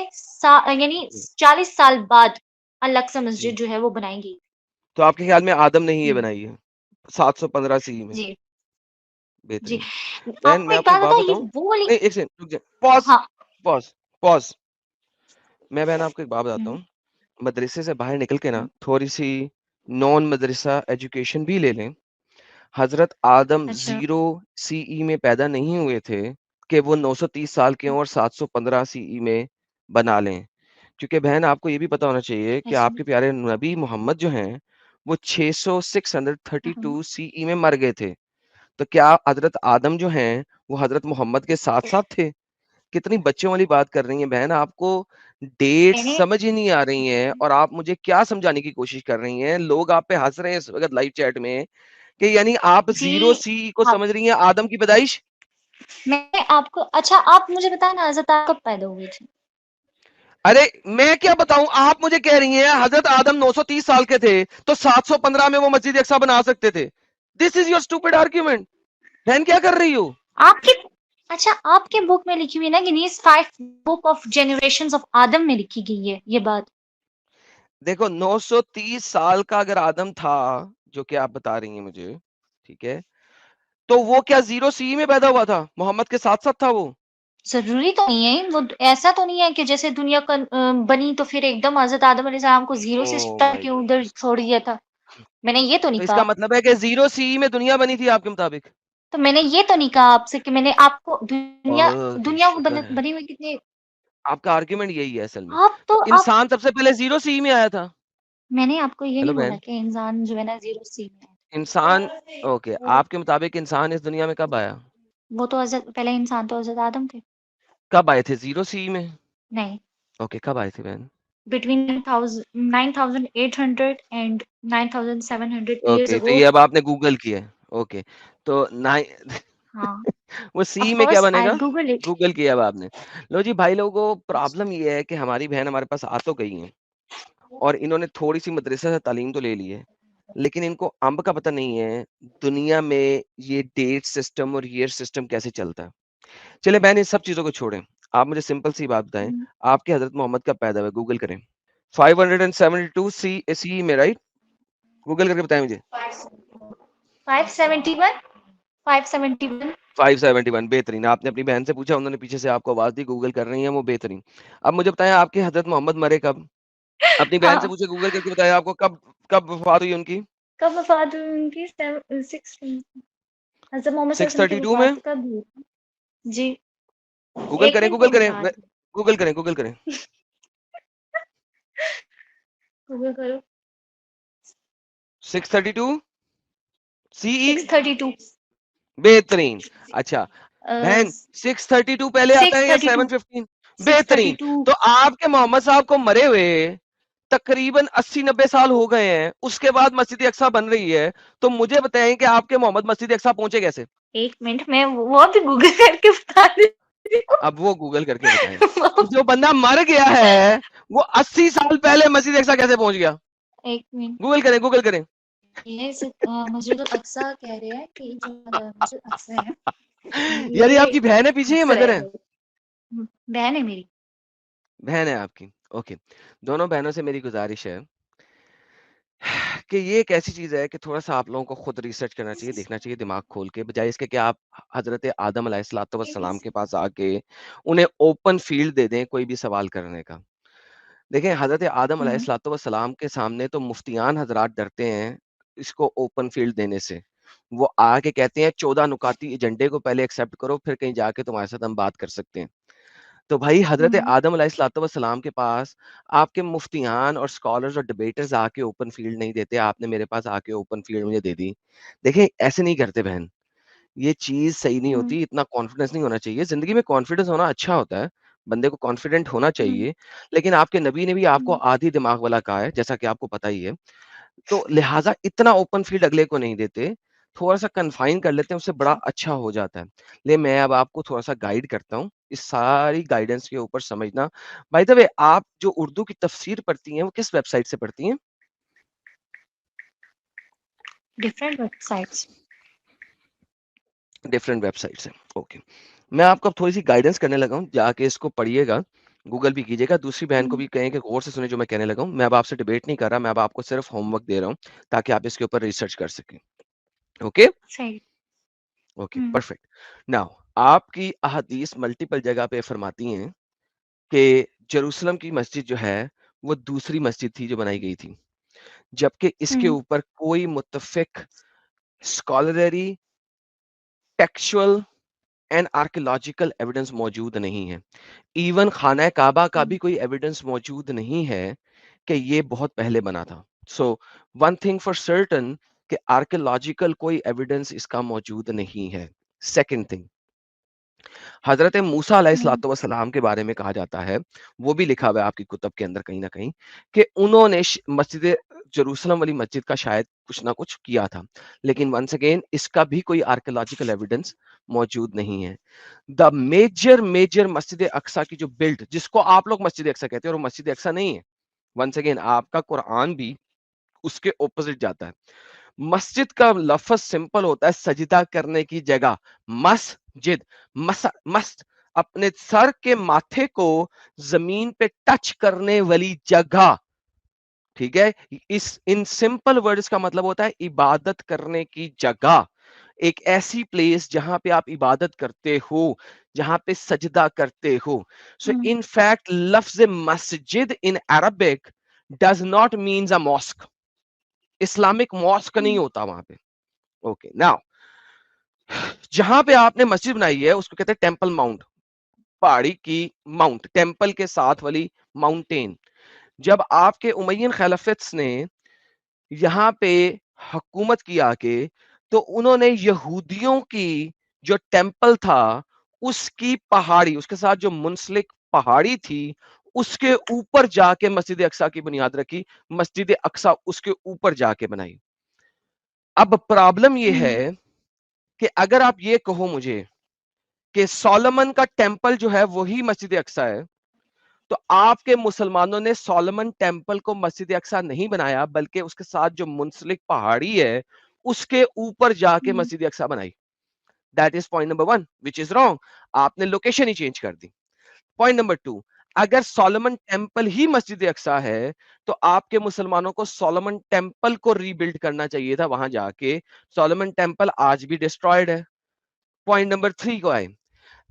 यानी जी, 40 साल बाद अल-अक्सा जी। मस्जिद जो है वो बनाई गई। तो आपके ख्याल में आदम ने ही ये हुँ, बनाई है, 715 सीई में? जी, जी। बेहतरीन। बहन आपको मैं एक आपको एक बात बात बताऊँ ये बताऊँ? वो वाली नहीं, 1 सेकंड रुक जाइए। पॉज़, हाँ। Pause, pause. मैं बहन आपको एक बात बताता हुँ, हूँ, मदरसे से बाहर निकल के ना हुँ। थोड़ी-सी नॉन मदरसा एजुकेशन भी ले लें। हज़रत आदम अच्छा, 0 सीई में पैदा नहीं हुए थे कि वो 930 साल के हों और 715 सीई में बना लें। क्योंकि बहन आपको ये भी पता होना चाहिए कि अच्छा। आपके प्यारे नबी मोहम्मद जो हैं, वो 600 हुँ। 632 सीई में मर गए थे। तो क्या हज़रत आदम जो हैं, वो हज़रत मोहम्मद के साथ-साथ थे? कितनी बच्चों वाली बात कर रही हैं बहन, आपको डेट्स मैंने समझ ही नहीं आ रही हैं और आप मुझे क्या समझाने की कोशिश कर रही हैं? लोग आप पे हँस रहे हैं इस वक़्त लाइव चैट में कि यानी आप जी, 0 सी को हाँ, समझ रही हैं आदम की पैदाइश? मैं आपको अच्छा आप मुझे बताएँ ना हज़रत आप कब पैदा हुए थे? अरे! मैं क्या बताऊँ, आप मुझे कह रही हैं हज़रत आदम 930 साल के थे, तो 715 में वो मस्जिद अक्सा बना सकते थे। This is your stupid argument. बहन क्या कर रही हो? आपकी अच्छा आपके बुक में लिखी हुई है ना Guinness 5 book of generations of Adam में लिखी गई है ये बात। देखो 930 साल का अगर आदम था, जो कि आप बता रही हैं मुझे, ठीक है? तो वो क्या 0 सी में पैदा हुआ था? मोहम्मद के साथ-साथ था वो? ज़रूरी तो नहीं है, वो ऐसा तो नहीं है कि जैसे दुनिया बनी तो फिर एकदम हज़रत आदम अलैहिस्सलाम को ज़ीरो से ओह स्टार्ट माय क्यों गॉड! उधर छोड़ दिया था? मैंने ये तो नहीं तो इसका कहा। मतलब है कि 0 सी में दुनिया बनी थी आपके मुताबिक? तो मैंने ये तो नहीं कहा आपसे कि मैंने आपको दुनिया ओके, दुनिया को शुक्र है। बनी हुई कितने आपका आर्गुमेंट यही है असल में। आप तो तो आप इंसान सबसे पहले 0 सी में आया था। मैंने आपको ये हेलो नहीं बोला बहन, कि इंसान जो है ना ज़ीरो सी में है। इंसान ओके, आपके मुताबिक इंसान इस दुनिया में कब आया? वो तो पहले इंसान तो हज़रत आदम थे। कब आए थे? 0 सी में? नहीं, ओके, कब आए थे बहन? बिटवीन 9800 एंड 9700 इयर्स ओके, तो अगो ये अब आपने गूगल किया है। ओके, तो नाइ हाँ, वो ऑफ़ सी में क्या कोर्स आई बनेगा? Google it. गूगल किया अब आपने। लो जी भाई लोगों, प्रॉब्लम ये है कि हमारी बहन हमारे पास आ तो गई हैं और इन्होंने थोड़ी-सी मदरसा से तालीम तो ले ली है। लेकिन इनको अम्ब का पता नहीं है, दुनिया में ये डेट सिस्टम और ईयर सिस्टम कैसे चलता है। चलिए बहन, इस सब चीजों को छोड़ें, आप मुझे सिंपल सी बात बताएं, हम्म, आपके हजरत मोहम्मद कब पैदा हुए? गूगल करें। 572 सी में, राइट? गूगल करके बताएं मुझे। 571 571 571, बेहतरीन। आपने अपनी बहन से पूछा, उन्होंने पीछे से आपको आवाज दी, गूगल कर रही हैं वो, बेहतरीन। अब मुझे बताएं, आपके हजरत मोहम्मद मरे कब? अपनी बहन से हाँ, पूछे, गूगल करके बताएं आपको कब कब वफात हुई उनकी। कब वफात हुई उनकी? 6 हज़रत मोहम्मद सल्लल्लाहु अलैहि वसल्लम की 632 में। वफात कब हुई? जी, गूगल 1 करें, मिनट गूगल मेरी करें, बात। गूगल करें, गूगल करें। गूगल करो। 632 सीई। 632 बेहतरीन। अच्छा बहन, 632 पहले आता है या 632 715? बेहतरीन। 632 तो आपके मोहम्मद साहब को मरे हुए तकरीबन 80-90 साल हो गए हैं, उसके बाद मस्जिद अक्सा बन रही है, तो मुझे बताएं कि आपके मोहम्मद मस्जिद अक्सा पहुंचे कैसे? 1 मिनट में वो भी गूगल करके बता देती हूँ। अब वो गूगल करके बताएं कि जो बंदा मर गया है वो 80 साल पहले मस्जिद अक्सा कैसे पहुंच गया? 1 मिनट। गूगल करें, गूगल करें। ये मस्जिद अल अक्सा कह रहे हैं कि जो मस्जिद अक्सा है यानी ये आपकी बहन है पीछे या मदर है? इसराइल बहन है मेरी। बहन है आपकी, ओके। दोनों बहनों से मेरी गुजारिश है कि ये एक ऐसी चीज है कि थोड़ा सा आप लोगों को खुद रिसर्च करना चाहिए, देखना चाहिए दिमाग खोल के, बजाय इसके कि आप हजरत आदम अलैहिस्सलाम के पास आके उन्हें ओपन फील्ड दे दें कोई भी सवाल करने का। देखें, हजरत आदम हम्म, अलैहिस्सलाम के सामने तो मुफ्तियान हजरात डरते हैं इसको ओपन फील्ड देने से। वो आके कहते हैं 14 नुकाती एजेंडे को पहले एक्सेप्ट करो, फिर कहीं जाके तुम्हारे साथ हम बात कर सकते हैं। तो भाई हजरत हम्म, आदम अलैहिस्सलाम के पास आपके मुफ्तियान और स्कॉलर्स और डिबेटर्स आके ओपन फील्ड नहीं देते, आपने मेरे पास आके ओपन फील्ड मुझे दे दी। देखें, ऐसे नहीं करते बहन, ये चीज सही नहीं हम्म, होती, इतना कॉन्फिडेंस नहीं होना चाहिए। जिंदगी में कॉन्फिडेंस होना अच्छा होता है, बंदे को कॉन्फिडेंट होना हम्म, चाहिए, लेकिन आपके नबी ने भी आपको हम्म, आधी दिमाग वाला कहा है, जैसा कि आपको पता ही है। तो लिहाजा इतना ओपन फील्ड अगले को नहीं देते, थोड़ा सा कन्फाइन कर लेते हैं, उससे बड़ा अच्छा हो जाता है। ले मैं अब आपको थोड़ा सा गाइड करता हूँ, इस सारी गाइडेंस के ऊपर समझना। बाय द वे, आप जो उर्दू की तफसीर पढ़ती हैं वो किस वेबसाइट से पढ़ती हैं? Different websites. डिफरेंट वेबसाइट से, ओके। मैं आपको अब थोड़ी सी गाइडेंस करने लगा हूँ, जाके इसको पढ़िएगा, गूगल भी कीजिएगा, दूसरी बहन को हम्म, भी कहें कि गौर से सुने जो मैं कहने लगा हूँ। मैं अब आपसे डिबेट नहीं कर रहा, मैं अब आपको सिर्फ होमवर्क दे रहा हूँ ताकि आप इसके ऊपर रिसर्च कर सकें। ओके, सही। ओके, हम्म, परफेक्ट। नाउ, आपकी अहादीस मल्टीपल जगह पे फरमाती हैं कि जेरूसलम की मस्जिद जो है वो दूसरी मस्जिद थी जो बनाई गई थी, जबकि इसके हम्म, ऊपर कोई मुत्तफिक scholarly, textual and archaeological evidence मौजूद नहीं है। इवन खाना काबा का भी हम्म, कोई एविडेंस मौजूद नहीं है कि ये बहुत पहले बना था। So one thing for certain कि आर्कियोलॉजिकल कोई एविडेंस इसका मौजूद नहीं है। सेकंड थिंग, हजरत मूसा हम्म, अलैहिस्सलाम के बारे में कहा जाता है, वो भी लिखा हुआ है आपकी कुतुब के अंदर कहीं ना कहीं, कि उन्होंने मस्जिद जेरूसलम वाली मस्जिद का शायद कुछ ना कुछ किया था, लेकिन वंस अगेन इसका भी कोई आर्कियोलॉजिकल एविडेंस मौजूद नहीं है। द मेजर मेजर मस्जिद अक्सा की जो बिल्ड, जिसको आप लोग मस्जिद अक्सा कहते हैं और मस्जिद अक्सा नहीं है, वंस अगेन आपका कुरान भी उसके ऑपोजिट जाता है। मस्जिद का लफ्ज सिंपल होता है सजदा करने की जगह। मस्जिद, मस्त, अपने सर के माथे को जमीन पे टच करने वाली जगह, ठीक है? इस इन सिंपल वर्ड्स का मतलब होता है इबादत करने की जगह, एक ऐसी प्लेस जहां पे आप इबादत करते हो, जहां पे सजदा करते हो। सो हम्म, इन फैक्ट लफ्ज मस्जिद in Arabic does not means a mosque. Islamic mosque नहीं हम्म, होता वहां पे। ओके, नाउ जहां पे आपने मस्जिद बनाई है उसको कहते हैं टेंपल माउंट, पहाड़ी की माउंट, टेंपल के साथ वाली माउंटेन। जब आपके उमय्यन खिलाफत ने यहाँ पे हुकूमत की आके, तो उन्होंने यहूदियों की जो टेंपल था उसकी पहाड़ी, उसके साथ जो मुंसलिक पहाड़ी थी, उसके ऊपर जाके मस्जिद अक्सा की बुनियाद रखी, मस्जिद अक्सा उसके ऊपर जाके बनाई। अब प्रॉब्लम ये हम्म, है कि अगर आप ये कहो मुझे कि सोलोमन का टेंपल जो है वही मस्जिद अक्सा है, तो आपके मुसलमानों ने सोलोमन टेंपल को मस्जिद अक्सा नहीं बनाया, बल्कि उसके साथ जो मुंसलिक पहाड़ी है उसके ऊपर जाके हम्म, मस्जिद अक्सा बनाई। That is point number 1 which is wrong. आपने लोकेशन ही चेंज कर दी। पॉइंट नंबर 2, अगर सोलोमन टेम्पल ही मस्जिद अक्सा है तो आपके मुसलमानों को सोलोमन टेम्पल को रीबिल्ड करना चाहिए था वहां जाके। सोलोमन टेम्पल आज भी डिस्ट्रॉयड है। पॉइंट नंबर 3 को आए,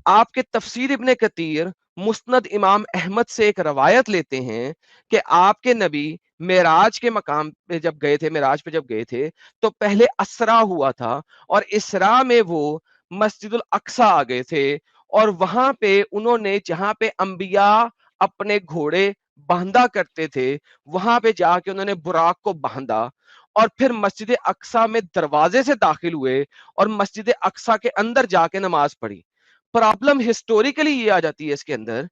आपके तफसीर इब्ने कतीर मुस्नद इमाम अहमद से एक रवायत लेते हैं कि आपके नबी मेराज के मकाम पे जब गए थे, मेराज पे जब गए थे तो पहले असरा हुआ था और इसरा में वो मस्जिदुल अक्सा आ गए थे और वहां पे उन्होंने जहां पे अंबिया अपने घोड़े बांधा करते थे वहां पे जाके उन्होंने बुराक को बांधा और फिर मस्जिद अक्सा में दरवाजे से दाखिल हुए और मस्जिद अक्सा के अंदर जाके नमाज पढ़ी। प्रॉब्लम हिस्टोरिकली ये आ जाती है इसके अंदर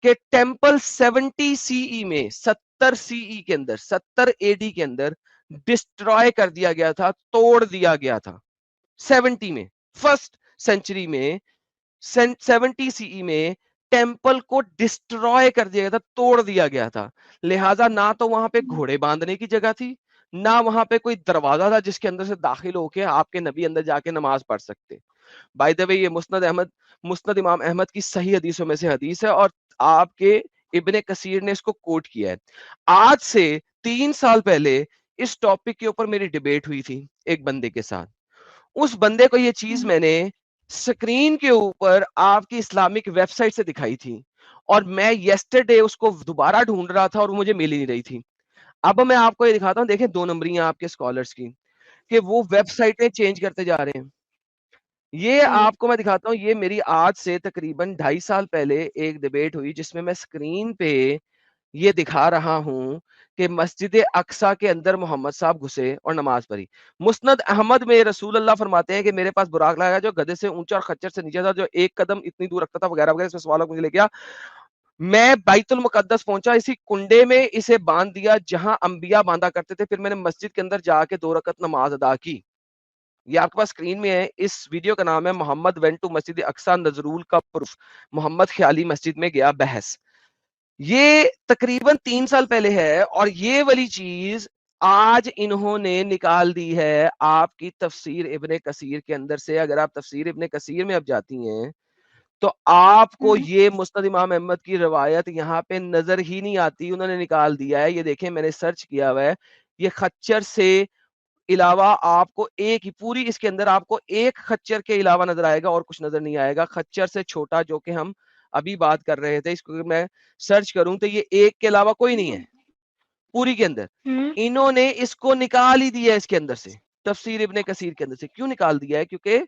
कि टेंपल 70 सीई में 70 सीई के अंदर 70 एडी के अंदर डिस्ट्रॉय कर दिया गया था, तोड़ दिया गया था। 70 में, फर्स्ट सेंचुरी में 70 सीई में टेंपल को डिस्ट्रॉय कर दिया गया था, तोड़ दिया गया था। लिहाजा ना तो वहां पे घोड़े बांधने की जगह थी, ना वहां पे कोई दरवाजा था जिसके अंदर से दाखिल होके आपके नबी अंदर जाके नमाज पढ़ सकते। बाय द वे ये मुस्नद इमाम अहमद की सही हदीसों में से हदीस है और आपके इब्ने कसीर ने इसको कोट किया है। आज से 3 साल पहले इस टॉपिक के ऊपर मेरी डिबेट हुई थी एक बंदे के साथ। उस बंदे को ये चीज मैंने स्क्रीन के ऊपर आपकी इस्लामिक वेबसाइट से दिखाई थी और मैं येस्टरडे उसको दोबारा ढूंढ रहा था और मुझे मिल ही नहीं रही थी। अब मैं आपको ये दिखाता हूँ, देखें 2 नंबरियां आपके स्कॉलर्स की कि वो वेबसाइटें चेंज करते जा रहे हैं। ये आपको मैं दिखाता हूँ, ये मेरी आज से तकरीबन 2.5 साल पहले एक डिबेट हुई जिसमें मैं स्क्रीन पे ये दिखा रहा हूं कि मस्जिद अक्सा के अंदर मोहम्मद साहब घुसे और नमाज पढ़ी। मुस्नद अहमद में रसूल अल्लाह फरमाते हैं कि मेरे पास बुराक लाया जो गधे से ऊंचा और खच्चर से नीचे था, जो एक कदम इतनी दूर रखता था वगैरह वगैरह, इसमें सवाल मुझे ले गया। मैं बैतुल मुकद्दस पहुंचा, इसी कुंडे में इसे बांध दिया जहां अंबिया बांधा करते थे। फिर मैंने मस्जिद के अंदर जाके 2 रकत नमाज अदा की। ये आपके पास स्क्रीन में है। इस वीडियो का नाम है मोहम्मद वेंट टू मस्जिद अक्सा नजरूल का प्रूफ, मोहम्मद ख्याली मस्जिद में गया बहस। ये तकरीबन 3 साल पहले है और ये वाली चीज आज इन्होंने निकाल दी है आपकी तफसीर इब्ने कसीर के अंदर से। अगर आप तफसीर इब्ने कसीर में अब जाती हैं तो आपको ये मुस्नद इमाम अहमद की रवायत यहाँ पे नजर ही नहीं आती, उन्होंने निकाल दिया है। ये देखें, मैंने सर्च किया हुआ है। ये खच्चर से इलावा आपको एक ही पूरी इसके अंदर आपको एक खच्चर के अलावा नजर आएगा और कुछ नजर नहीं आएगा। खच्चर से छोटा जो कि हम अभी बात कर रहे थे, इसको मैं सर्च करूं तो ये एक के अलावा कोई नहीं है पूरी के अंदर। इन्होंने इसको निकाल ही दिया है इसके अंदर से, तफसीर इब्ने कसीर के अंदर से। क्यों निकाल दिया है? क्योंकि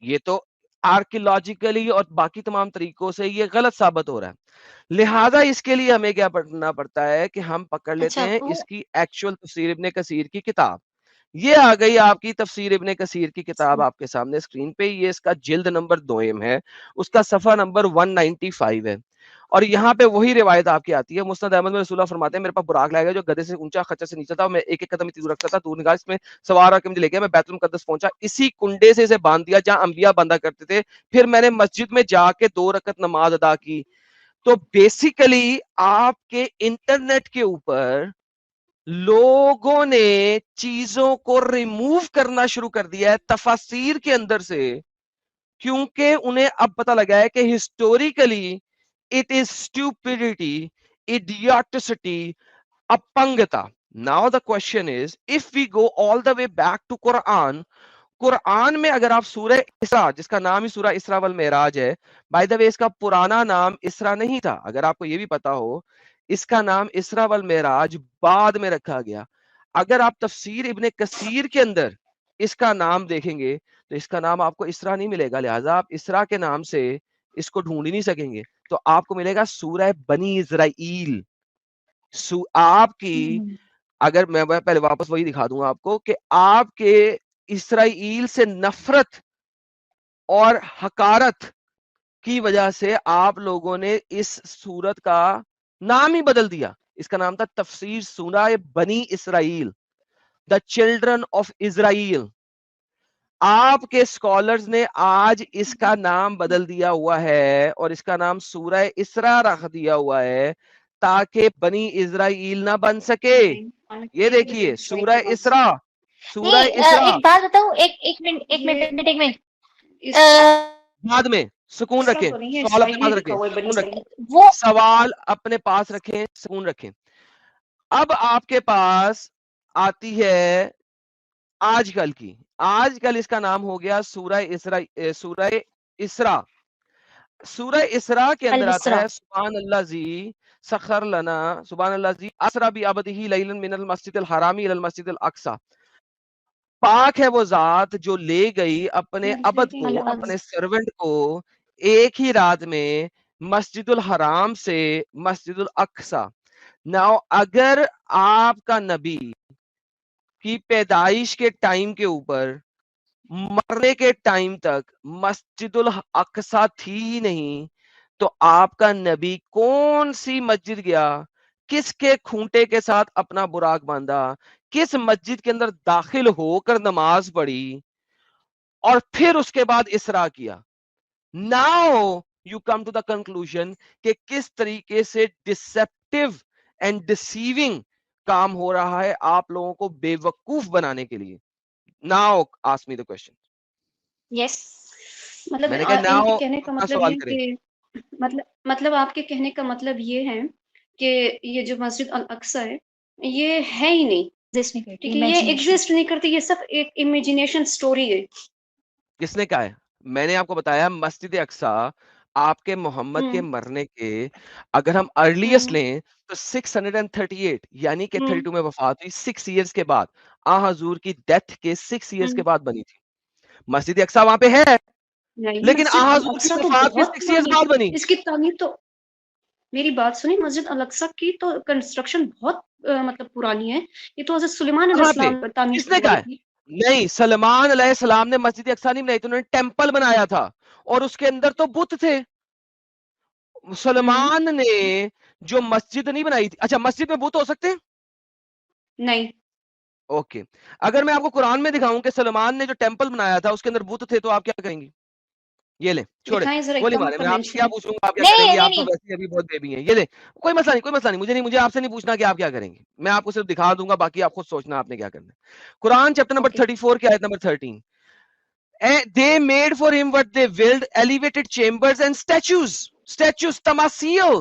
ये तो आर्कियोलॉजिकली और बाकी तमाम तरीकों से ये गलत साबित हो रहा है। लिहाजा इसके लिए हमें क्या पढ़ना पड़ता है कि हम पकड़ लेते हैं इसकी एक्चुअल तफसीर इब्ने कसीर की किताब। ये आ गई आपकी तफसीर इब्ने कसीर की किताब आपके सामने स्क्रीन पे। ये इसका जिल्द नंबर 2 है, उसका सफा नंबर 195 है और यहाँ पे वही रिवायत आपकी आती है। मुस्नद अहमद में रसूलुल्लाह फरमाते हैं मेरे पास बुराक लाया गया जो गधे से ऊंचा खच्चर से नीचे था, मैं एक एक कदम इतनी दूर रखता था, दूर निगाह इसमें सवार आके मुझे ले गया। मैं बैतुल मुकद्दस पहुंचा, इसी कुंडे से इसे बांध दिया जहां अंबिया बांधा करते थे। फिर मैंने मस्जिद में जाके 2 रकत नमाज अदा की। तो बेसिकली आपके इंटरनेट के ऊपर लोगों ने चीजों को रिमूव करना शुरू कर दिया है तफासीर के अंदर से, क्योंकि उन्हें अब पता लगा है कि historically it is stupidity, idioticity, अपंगता। Now the question is, if we go all the way back to Quran, Quran में अगर आप सूरह इसरा, जिसका नाम ही सूरह इसरा वल मेराज है, बाय द वे इसका पुराना नाम इसरा नहीं था, अगर आपको ये भी पता हो, इसका नाम इसरा वल मेराज बाद में रखा गया। अगर आप तफसीर इब्ने कसीर के अंदर इसका नाम देखेंगे तो इसका नाम आपको इसरा नहीं मिलेगा। लिहाजा आप इसरा के नाम से इसको ढूंढ ही नहीं सकेंगे, तो आपको मिलेगा सूरह बनी इजराइल। आपकी, अगर मैं पहले वापस वही दिखा दूंगा आपको कि आपके इसराइल से नफरत और हकारत की वजह से आप लोगों ने इस सूरत का नाम ही बदल दिया। इसका नाम था तफसीर सूरह बनी Israel, the children of Israel. आपके स्कॉलर्स ने आज इसका नाम बदल दिया हुआ है और इसका नाम सूरह इसरा रख दिया हुआ है ताकि बनी इजराइल ना बन सके। ये देखिए सूरह इसरा, सूरह इसरा। एक बात बताऊं, एक मिनट इस बाद में सुकून इसका रखें, तो नहीं है, सवाल अपने इसराइली पास लिखा रखें, हुआ है, बनी सुकून रखें, इसराइल। वो सवाल अपने पास रखें, सुकून रखें। अब आपके पास आती है आजकल की, आजकल इसका नाम हो गया सूरह इसरा। सूरह इसरा के अंदर आता अल-इसरा। है सुभान अल्लाह जी सखर लना, सुभान अल्लाह जी असरा बि अब्दिही लैलन मिनल मस्जिदिल हरामी इलल मस्जिदिल अक्सा। पाक है वो जात जो ले गई अपने अबद को, अल-अक्सा। अपने सर्वेंट को एक ही रात में मस्जिदुल हराम से मस्जिदुल अक्सा। नाउ अगर आपका नबी की पैदाइश के टाइम के ऊपर मरने के टाइम तक मस्जिदुल अक्सा थी ही नहीं, तो आपका नबी कौन सी मस्जिद गया, किसके खूंटे के साथ अपना बुराक बांधा, किस मस्जिद के अंदर दाखिल होकर नमाज पढ़ी और फिर उसके बाद इसरा किया। Now you come to the conclusion कि किस तरीके से डिसेप्टिव एंड डिसीविंग काम हो रहा है आप लोगों को बेवकूफ बनाने के लिए। Now ask me the question. Yes. मतलब मैंने कहा इनके नाउ कहने का अपना मतलब सवाल ये करें। कि मतलब आपके कहने का मतलब ये है कि ये जो मस्जिद अल अक्सा है ये है ही नहीं, एग्जिस्ट नहीं करती, ठीक है, ये इमेजिनेशन। एग्जिस्ट नहीं करती, ये सब एक इमेजिनेशन स्टोरी है। किसने कहा है? मैंने आपको बताया मस्जिद अक्सा आपके मोहम्मद के हम्म मरने के, अगर हम अर्लीस्ट हम्म लें तो 638 यानी कि हम्म 32 में वफात हुई, 6 इयर्स के बाद, आ हजूर की डेथ के 6 इयर्स के हम्म। बाद बनी थी। मस्जिद अक्सा वहां पे है, नहीं, लेकिन आ मस्जिद अल हजूर की अक्सा तो वफात के बहुत 6 इयर्स पुरानी, बाद बनी। इसकी तामीर तो, मेरी बात सुनिए, मस्जिद अल अक्सा की तो कंस्ट्रक्शन बहुत मतलब पुरानी है। ये तो हज़रत सुलेमान कहां पे? अलैहिस्सलाम तामीर किसने कहा करवाई है? थी। नहीं, सलमान अलैहिस्सलाम ने मस्जिद अक्सा नहीं बनाई थी, उन्होंने टेंपल बनाया था और उसके अंदर तो बुत थे। हम्म सलमान ने जो मस्जिद नहीं बनाई थी, अच्छा मस्जिद में बुत हो सकते हैं? नहीं, ओके, अगर मैं आपको कुरान में दिखाऊं कि सलमान ने जो टेंपल बनाया था उसके अंदर बुत थे, तो आप क्या करेंगी? ये ले, छोड़े, दिखाएं जरा, गोली कहाँ मारे, पर मैं आपसे मेंशन क्या है? पूछूंगा, आप क्या नहीं करेंगी? नहीं आप तो नहीं। वैसे ही अभी बहुत बेबी हैं। ये ले, कोई मसला नहीं, कोई मसला नहीं, मुझे आपसे नहीं पूछना कि आप क्या करेंगे, मैं आपको सिर्फ दिखा दूंगा, बाकी आप खुद सोचना आपने क्या करना है। कुरान चैप्टर नंबर ओके 34 की आयत number 13, they made for him what they willed, elevated chambers and statues, तमासील।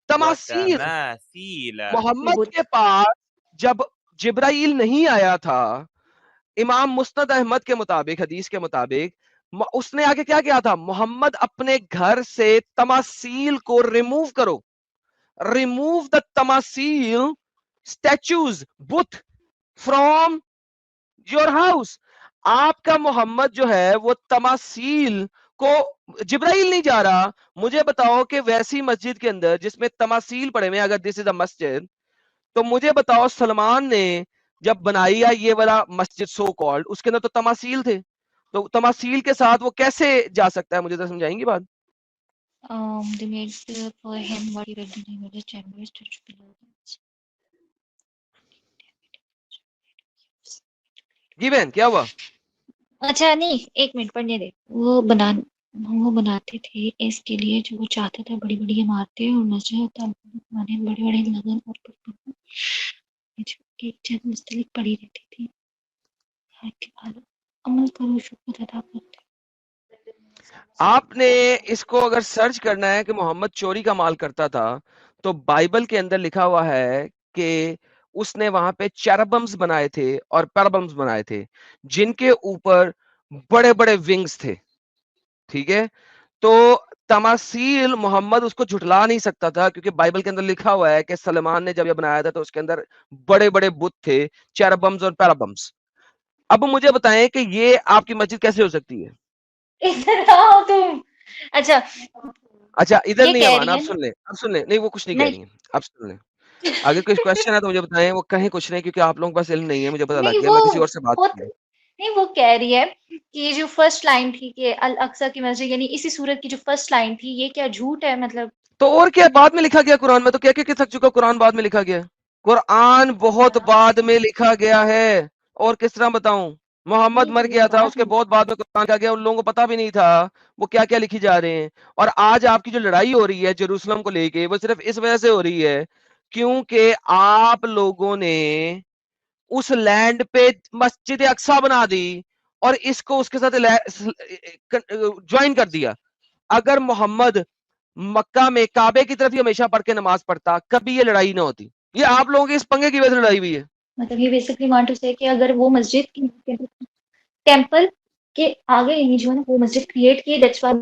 वतमासीला। मोहम्मद बुत। के पास जब जिब्राइल नहीं आया था, इमाम मुस्नद अहमद के मुताबिक, हदीस के मुताबिक, उसने आगे क्या किया था? मोहम्मद अपने घर से तमासील को रिमूव करो, रिमूव द तमासील, स्टैचूज, बुत फ्रॉम योर हाउस। आपका मोहम्मद जो है वो तमासील को, जिब्राइल नहीं जा रहा, मुझे बताओ कि वैसी मस्जिद के अंदर जिसमें तमासील पड़े हुए, अगर दिस इज अ मस्जिद, तो मुझे बताओ सलमान ने जब बनाई है ये वाला मस्जिद सो कॉल्ड, उसके अंदर तो तमासील थे, तो तमासील के साथ वो कैसे जा सकता है? मुझे तो समझाएंगी बात। They made for him what he read in the chambers to below. जी बहन, क्या हुआ? अच्छा नहीं, एक मिनट पढ़ने दे। वो बनाते थे इसके लिए जो वो चाहते थे, बड़ी बड़ी इमारतें और मस्जिद बने, बड़े बड़े लगन और एक चीज मुस्तलिक पड़ी रहती थी। अमल करो, शुक्र अदा करते। आपने इसको अगर सर्च करना है कि मोहम्मद चोरी का माल करता था, तो बाइबल के अंदर लिखा हुआ है कि उसने वहां पे चेरबम्स बनाए थे और पैराबम्स बनाए थे, जिनके ऊपर बड़े बड़े विंग्स थे। ठीक है, तो तमासील मोहम्मद उसको झुठला नहीं सकता था, क्योंकि बाइबल के अंदर लिखा हुआ है कि सलमान ने जब ये बनाया था तो उसके अंदर बड़े बड़े बुत थे, चेरबम्स और पैराबम्स। अब मुझे बताएं कि ये आपकी मस्जिद कैसे हो सकती है? इधर आओ तुम। अच्छा, अच्छा, इधर ये नहीं कह आवाना, रही अब है सुन ले, अब सुन ले, नहीं वो कुछ नहीं कह नहीं। रही है, अब सुन ले। अगर कोई क्वेश्चन है तो मुझे बताएं, वो कहें कुछ नहीं, क्योंकि आप लोगों के पास इल्म नहीं है, मुझे पता लग नहीं गया, वो मैं किसी और से बात वो करूंगा। नहीं, वो कह रही है कि ये जो फर्स्ट लाइन थी कि अल अक्सा की मस्जिद, यानी इसी सूरत की जो फर्स्ट लाइन थी, ये क्या झूठ है? मतलब तो और क्या, बाद में लिखा गया कुरान में, तो क्या क्या थक चुका, कुरान बाद में लिखा गया, कुरान बहुत बाद में लिखा गया है, और किस तरह बताऊं? मोहम्मद मर गया था, उसके बहुत बाद में कुरान लिखा गया, उन लोगों को पता भी नहीं था वो क्या क्या लिखी जा रहे हैं। और आज आपकी जो लड़ाई हो रही है जेरूसलम को लेके, वो सिर्फ इस वजह से हो रही है क्योंकि आप लोगों ने उस लैंड पे मस्जिद अक्सा बना दी, और इसको उसके साथ ज्वाइन कर दिया। अगर मोहम्मद मक्का में काबे की तरफ ही हमेशा पढ़ के नमाज पढ़ता, कभी ये लड़ाई ना होती। ये आप लोगों के इस पंगे की वजह से लड़ाई हुई है। मतलब ये बेसिकली वांट टू से कि अगर वो मस्जिद की टेंपल के आगे ही जो है ना वो मस्जिद क्रिएट की, दैट्स व्हाई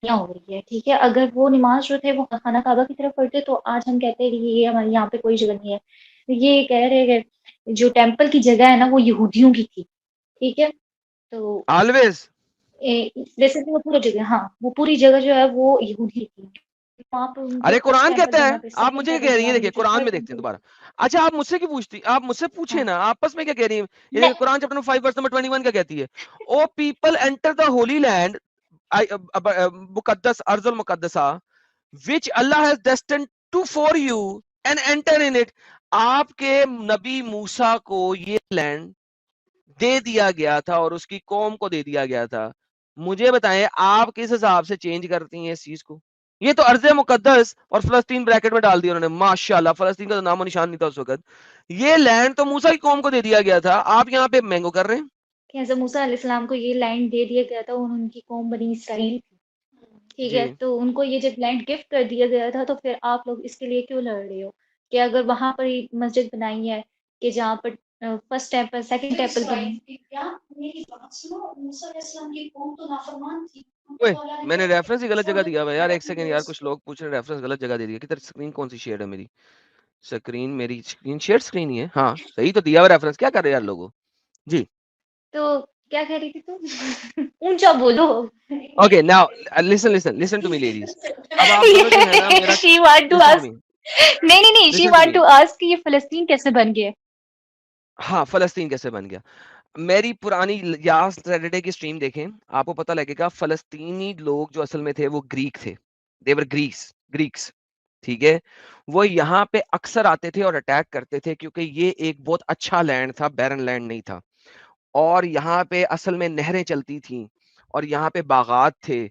यहाँ हो रही है। ठीक है, अगर वो नमाज जो थे वो खाना काबा की तरफ पढ़ते तो आज हम कहते हैं कि ये हमारे यहाँ पे कोई जगह नहीं है। ये कह रहे हैं कि जो टेंपल की जगह है ना वो यहूदियों की थी। ठीक है, तो ऑलवेज बेसिकली वो पूरी जगह, हाँ वो पूरी जगह जो है वो यहूदी थी। वहाँ पे उनके अरे फर्स्ट कुरान टेंपल कहता जहाँ है, पे, आप सेकंड मुझे टेंपल कह रही है, जहाँ पे, देखिए जो कुरान थर्ड में देखते हैं टेंपल। दोबारा। अच्छा आप मुझसे क्यों पूछती, आप मुझसे पूछे हाँ ना, आपस में क्या कह रही है। ये मैं देखिए Quran chapter number 5 verse number 21 क्या कहती है। O people enter the holy land, मुकद्दस अर्जुल मुकद्दसा, which Allah has destined to for you and enter in it। आपके नबी मूसा को ये लैंड दे दिया गया था और उसकी कौम को दे दिया गया था। मुझे बताएं आप किस हिसाब से चेंज करती हैं इस चीज को। ये तो अर्ज मुकद्दस और फलस्तीन ब्रैकेट में डाल दिया उन्होंने, माशाल्लाह फलस्तीन का तो नामो निशान नहीं था उस वक्त। ये लैंड तो मूसा की कौम को दे दिया गया था, आप यहाँ पे मैंगो कर रहे हैं। कि हज़रत मूसा अलैहिस्सलाम को ये लैंड दे दिया गया था, उनकी कौम बनी इसराइल थी। ठीक जी है, तो उनको ये जब लैंड गिफ्ट कर दिया गया था तो फिर आप लोग इसके लिए क्यों लड़ रहे हो कि अगर वहां पर ही मस्जिद बनाई है कि जहाँ पर फर्स्ट टेंपल सेकंड टेंपल बनी। मेरी बात सुनो, मूसा अलैहिस्सलाम की कौम तो नाफरमान थी, उनको ओए तो अल्लाह ने मैंने कहता है रेफरेंस ही गलत जगह फॉलो दिया हुआ है यार, एक सेकंड यार, द कुछ लोग पूछ रहे हैं रेफरेंस गलत जगह दे दिया। किधर स्क्रीन कौन सी शेयर है मेरी, स्क्रीन मेरी स्क्रीन शेयर स्क्रीन ही है, हाँ सही तो दिया हुआ रेफरेंस। क्या कर रहे हैं यार लोगों। जी तो क्या कह रही थी तुम? ऊंचा बोलो। Okay now listen listen listen to me ladies. अब आप दोनों जो है ना मेरा, she want to listen to ask, me, नहीं she listen to want me. To ask कि ये फिलिस्तीन कैसे बन गए। हाँ फलस्तीन कैसे बन गया। मेरी पुरानी लास्ट सैटरडे की स्ट्रीम देखें, आपको पता लगेगा फलस्तीनी लोग जो असल में थे वो ग्रीक थे। देवर ग्रीक्स, ठीक है। वो यहाँ पे अक्सर आते थे और अटैक करते थे क्योंकि ये एक बहुत अच्छा लैंड था, बैरन लैंड नहीं था। और यहाँ पे असल में नहरें चलती थी और यहाँ पे बागात थे।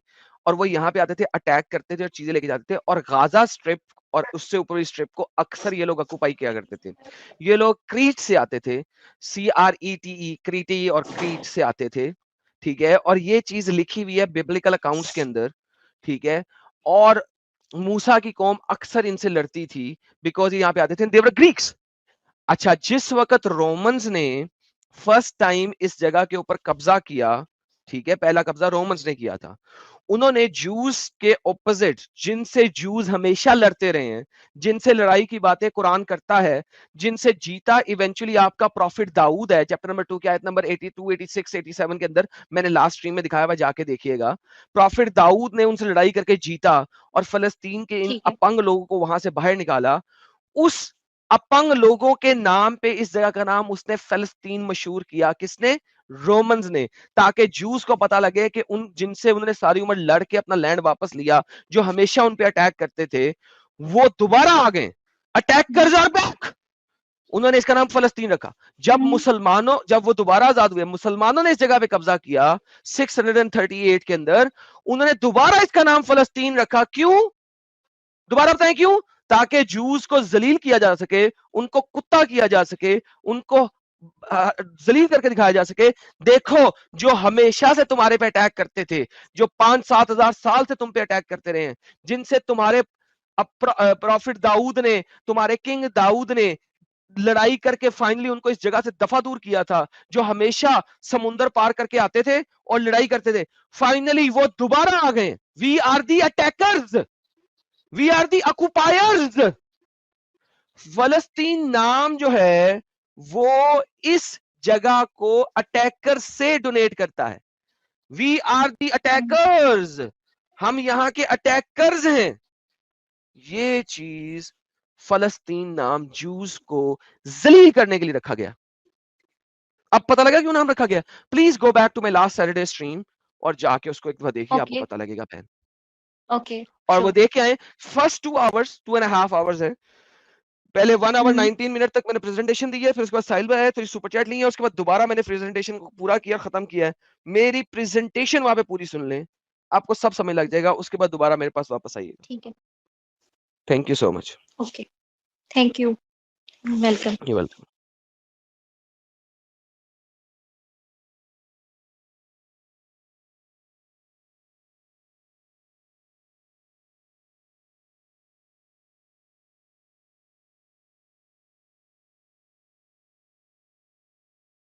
और वो यहाँ पे आते थे, अटैक करते थे और चीजें लेके जाते थे। और गाजा स्ट्रिप और उससे ऊपर स्ट्रिप को अक्सर ये लोग ऑक्युपाई किया करते थे। ये लोग क्रीट से आते थे, CRETE, क्रीटी और क्रीट से आते थे। ठीक है, और ये चीज लिखी हुई है बिब्लिकल अकाउंट्स के अंदर। ठीक है, और मूसा की कौम अक्सर इनसे लड़ती थी बिकॉज ये यहाँ पे आते थे, देवर ग्रीक्स। अच्छा जिस वक्त रोमन्स ने फर्स्ट टाइम इस जगह के ऊपर कब्जा किया, ठीक है, पहला कब्जा रोमन्स ने किया था। उन्होंने जूस के ऑपोजिट, जिनसे जूस हमेशा लड़ते रहे हैं, जिनसे लड़ाई की बातें कुरान करता है, जिनसे जीता इवेंचुअली आपका प्रॉफिट दाऊद है। चैप्टर नंबर 2 की आयत नंबर 82, 86, 87 के अंदर मैंने लास्ट स्ट्रीम में दिखाया हुआ, जाके देखिएगा। प्रॉफिट दाऊद ने उनसे लड़ाई करके जीता और फलस्तीन के इन ठीक है, अपंग लोगों को वहां से बाहर निकाला। उस अपंग लोगों के नाम पे इस जगह का नाम उसने फलस्तीन मशहूर किया। किसने? रोमन्स ने। ताकि जूस को पता लगे कि उन जिनसे उन्होंने सारी उम्र लड़ के अपना लैंड वापस लिया, जो हमेशा उन पे अटैक करते थे, वो दोबारा आ गए। Attackers are back. उन्होंने इसका नाम फलस्तीन रखा। जब वो दोबारा आजाद हुए, मुसलमानों ने इस जगह पे कब्जा किया 638 के अंदर, उन्होंने दोबारा इसका नाम फलस्तीन रखा। क्यों? दोबारा बताएं क्यों? ताकि जूस को जलील किया जा सके, उनको कुत्ता किया जा सके, उनको जलील करके दिखाया जा सके। देखो जो हमेशा से तुम्हारे पे अटैक करते थे, जो 5-7 हजार साल से तुम पे अटैक करते रहे हैं, जिनसे तुम्हारे प्रॉफिट दाऊद ने, तुम्हारे किंग दाऊद ने लड़ाई करके फाइनली उनको इस जगह से दफा दूर किया था, जो हमेशा समुंदर पार करके आते थे और लड़ाई करते थे, फाइनली वो दोबारा आ गए। We are the attackers, we are the occupiers. फलस्तीन नाम जो है वो इस जगह को अटैकर से डोनेट करता है। वी आर दी अटैकर्स, हम यहां के अटैकर्स हैं। ये चीज फलस्तीन नाम जूस को जलील करने के लिए रखा गया। अब पता लगा क्यों नाम रखा गया? Please go back to my last Saturday stream और जाके उसको एक बार देखिए, आपको ओके पता लगेगा बहन। ओके और वो श्योर। देख के आए। फर्स्ट 2 आवर्स, 2.5 आवर्स है। पहले 1 आवर 19 मिनट तक मैंने प्रेजेंटेशन दी है, फिर उसके बाद साहिल भाई आए, फिर सुपर चैट ली है, उसके बाद दोबारा मैंने प्रेजेंटेशन को पूरा किया, खत्म किया है। मेरी प्रेजेंटेशन वहां पे पूरी सुन लें, आपको सब समझ लग जाएगा। उसके बाद दोबारा मेरे पास वापस आइएगा। ठीक है, thank you so much. Okay, thank you, welcome. You welcome.